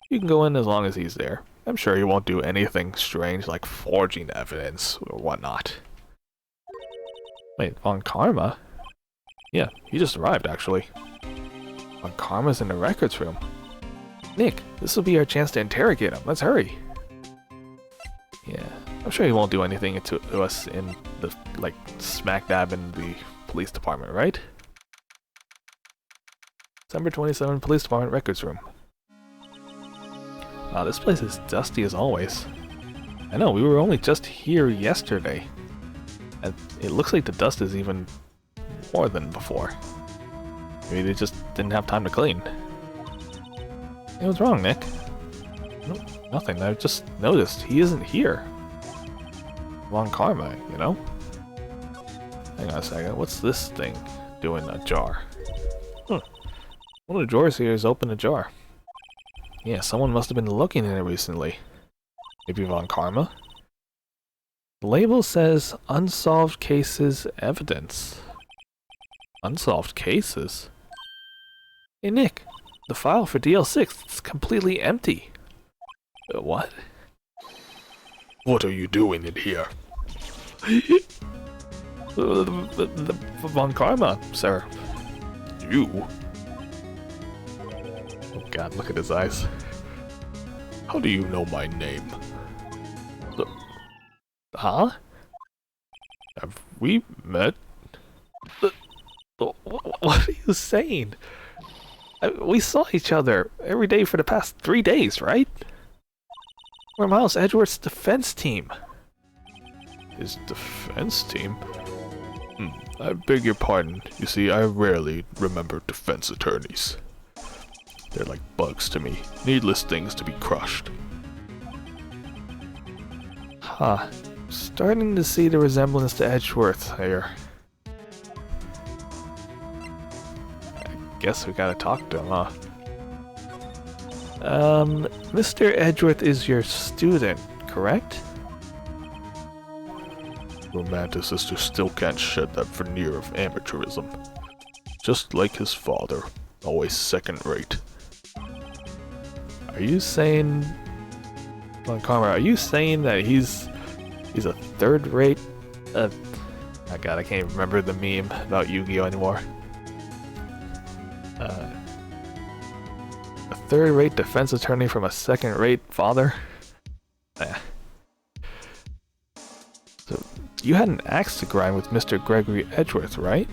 You can go in as long as he's there. I'm sure he won't do anything strange like forging evidence or whatnot. Wait, Von Karma? Yeah, he just arrived actually. Von Karma's in the records room. Nick, this will be our chance to interrogate him. Let's hurry. Yeah, I'm sure he won't do anything to us in the, like, smack dab in the police department, right? December 27, Police Department Records Room. Wow, this place is dusty as always. I know, we were only just here yesterday. And it looks like the dust is even more than before. Maybe they just didn't have time to clean. Hey, what's wrong, Nick? Nope, nothing. I just noticed he isn't here. Von Karma, you know? Hang on a second. What's this thing doing ajar? One of the drawers here is open ajar. Yeah, someone must have been looking in it recently. Maybe Von Karma? The label says Unsolved Cases Evidence. Unsolved cases? Hey Nick, the file for DL6 is completely empty. What? What are you doing in here? The Von Karma, sir. You? Oh god, look at his eyes. How do you know my name? Huh? Have we met? What are you saying? We saw each other every day for the past 3 days, right? We're Miles Edgeworth's defense team. His defense team? I beg your pardon. You see, I rarely remember defense attorneys. They're like bugs to me. Needless things to be crushed. Huh. Starting to see the resemblance to Edgeworth here. I guess we gotta talk to him, huh? Mr. Edgeworth is your student, correct? Romanticist still can't shed that veneer of amateurism. Just like his father, always second rate. Are you saying... Karma, are you saying that he's a third rate... oh god, I can't remember the meme about Yu-Gi-Oh anymore. A third-rate defense attorney from a second-rate father? So, you had an axe to grind with Mr. Gregory Edgeworth, right?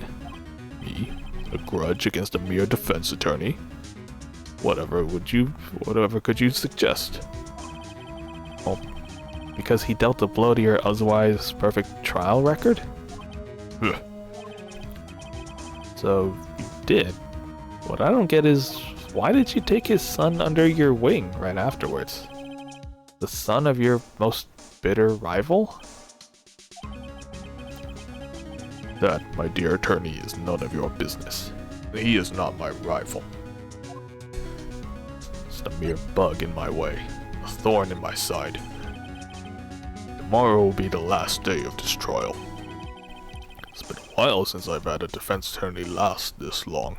Me? A grudge against a mere defense attorney? Whatever could you suggest? Well, because he dealt a blow to your otherwise perfect trial record? So, you did. What I don't get is, why did you take his son under your wing right afterwards? The son of your most bitter rival? That, my dear attorney, is none of your business. He is not my rival. Just a mere bug in my way, a thorn in my side. Tomorrow will be the last day of this trial. It's been a while since I've had a defense attorney last this long.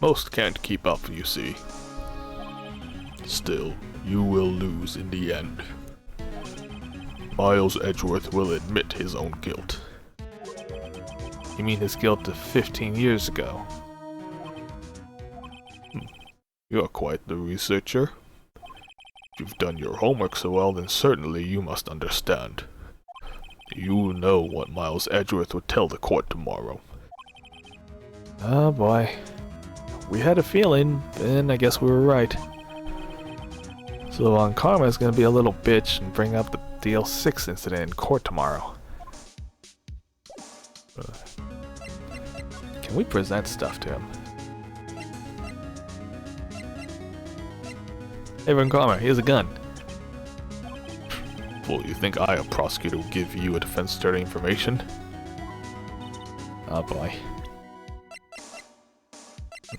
Most can't keep up, you see. Still, you will lose in the end. Miles Edgeworth will admit his own guilt. You mean his guilt of 15 years ago? You're quite the researcher. If you've done your homework so well, then certainly you must understand. You know what Miles Edgeworth would tell the court tomorrow. Oh boy. We had a feeling, and I guess we were right. So Karma's gonna be a little bitch and bring up the DL6 incident in court tomorrow. Can we present stuff to him? Hey, Karma, here's a gun. Well, you think I, a prosecutor, will give you a defense attorney information? Oh boy.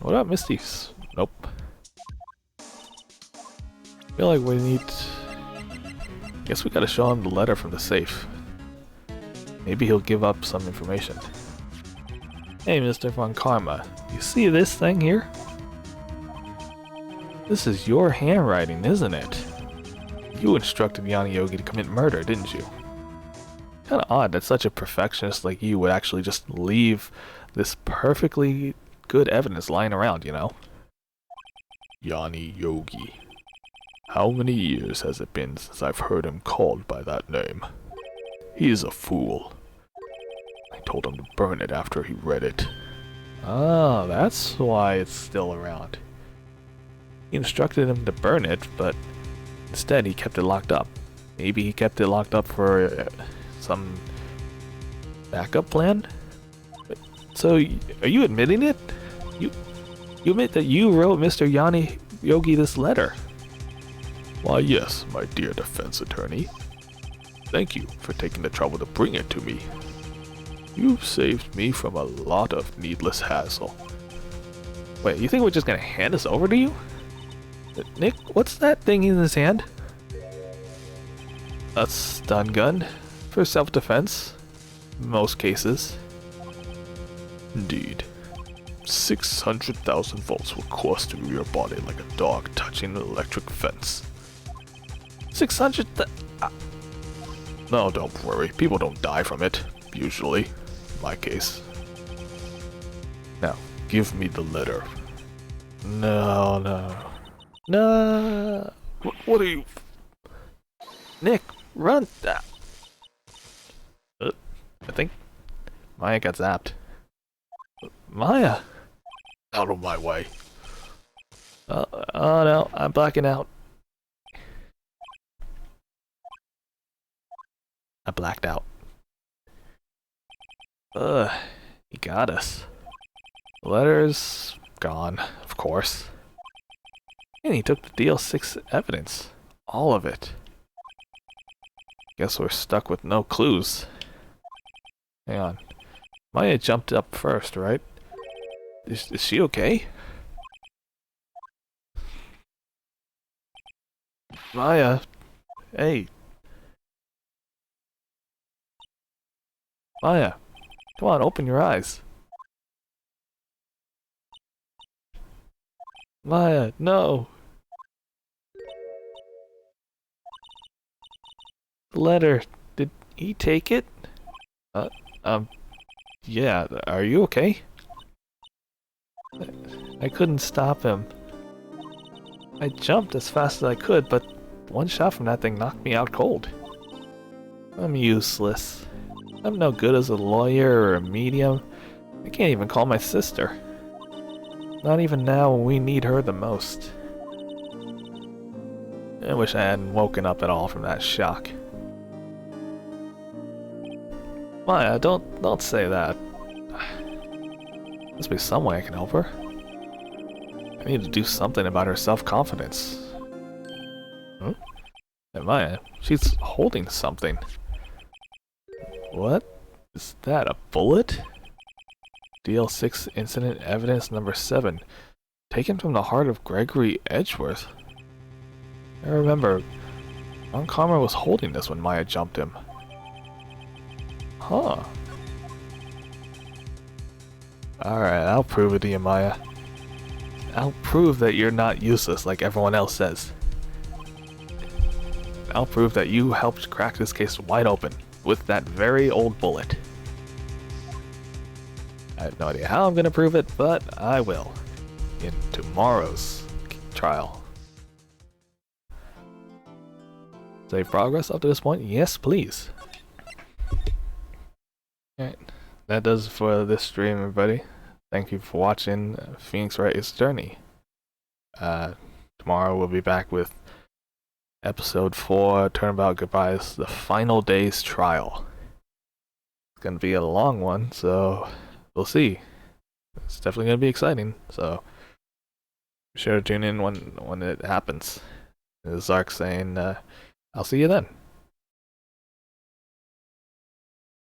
What about Misty's? Nope. I feel like we need... Guess we gotta show him the letter from the safe. Maybe he'll give up some information. Hey, Mr. Von Karma, you see this thing here? This is your handwriting, isn't it? You instructed Yanni Yogi to commit murder, didn't you? Kinda odd that such a perfectionist like you would actually just leave this perfectly good evidence lying around, you know? Yanni Yogi. How many years has it been since I've heard him called by that name? He is a fool. I told him to burn it after he read it. Oh, that's why it's still around. He instructed him to burn it, but instead he kept it locked up. Maybe he kept it locked up for some backup plan? So, are you admitting it? You admit that you wrote Mr. Yanni Yogi this letter? Why yes, my dear defense attorney. Thank you for taking the trouble to bring it to me. You've saved me from a lot of needless hassle. Wait, you think we're just gonna hand this over to you? Nick, what's that thing in his hand? A stun gun for self-defense. Most cases. Indeed. 600,000 volts will course through your body like a dog touching an electric fence. 600. No, don't worry. People don't die from it, usually. In my case. Now, give me the letter. No. What are you... Nick, run! I think Maya got zapped. Maya! Out of my way. Oh no, I'm blacking out. I blacked out. He got us. The letter's gone, of course. And he took the DL6 evidence. All of it. Guess we're stuck with no clues. Hang on. Maya jumped up first, right? Is she okay? Maya, hey, Maya, come on, open your eyes. Maya, no. The letter, did he take it? Uh, um, yeah, are you okay? I couldn't stop him. I jumped as fast as I could, but one shot from that thing knocked me out cold. I'm useless. I'm no good as a lawyer or a medium. I can't even call my sister. Not even now when we need her the most. I wish I hadn't woken up at all from that shock. Maya, don't say that. Must be some way I can help her. I need to do something about her self-confidence. Huh? Hey, Maya, she's holding something. What? Is that a bullet? DL6 incident evidence number 7. Taken from the heart of Gregory Edgeworth. I remember, Karma was holding this when Maya jumped him. Huh. Alright, I'll prove it to you, Maya. I'll prove that you're not useless like everyone else says. I'll prove that you helped crack this case wide open with that very old bullet. I have no idea how I'm gonna prove it, but I will. In tomorrow's trial. Save progress up to this point? Yes, please. Alright, that does it for this stream, everybody. Thank you for watching Phoenix Wright's journey. Tomorrow we'll be back with episode 4, Turnabout Goodbyes, the final day's trial. It's gonna be a long one, so we'll see. It's definitely gonna be exciting, so be sure to tune in when it happens. This is Zark saying, I'll see you then.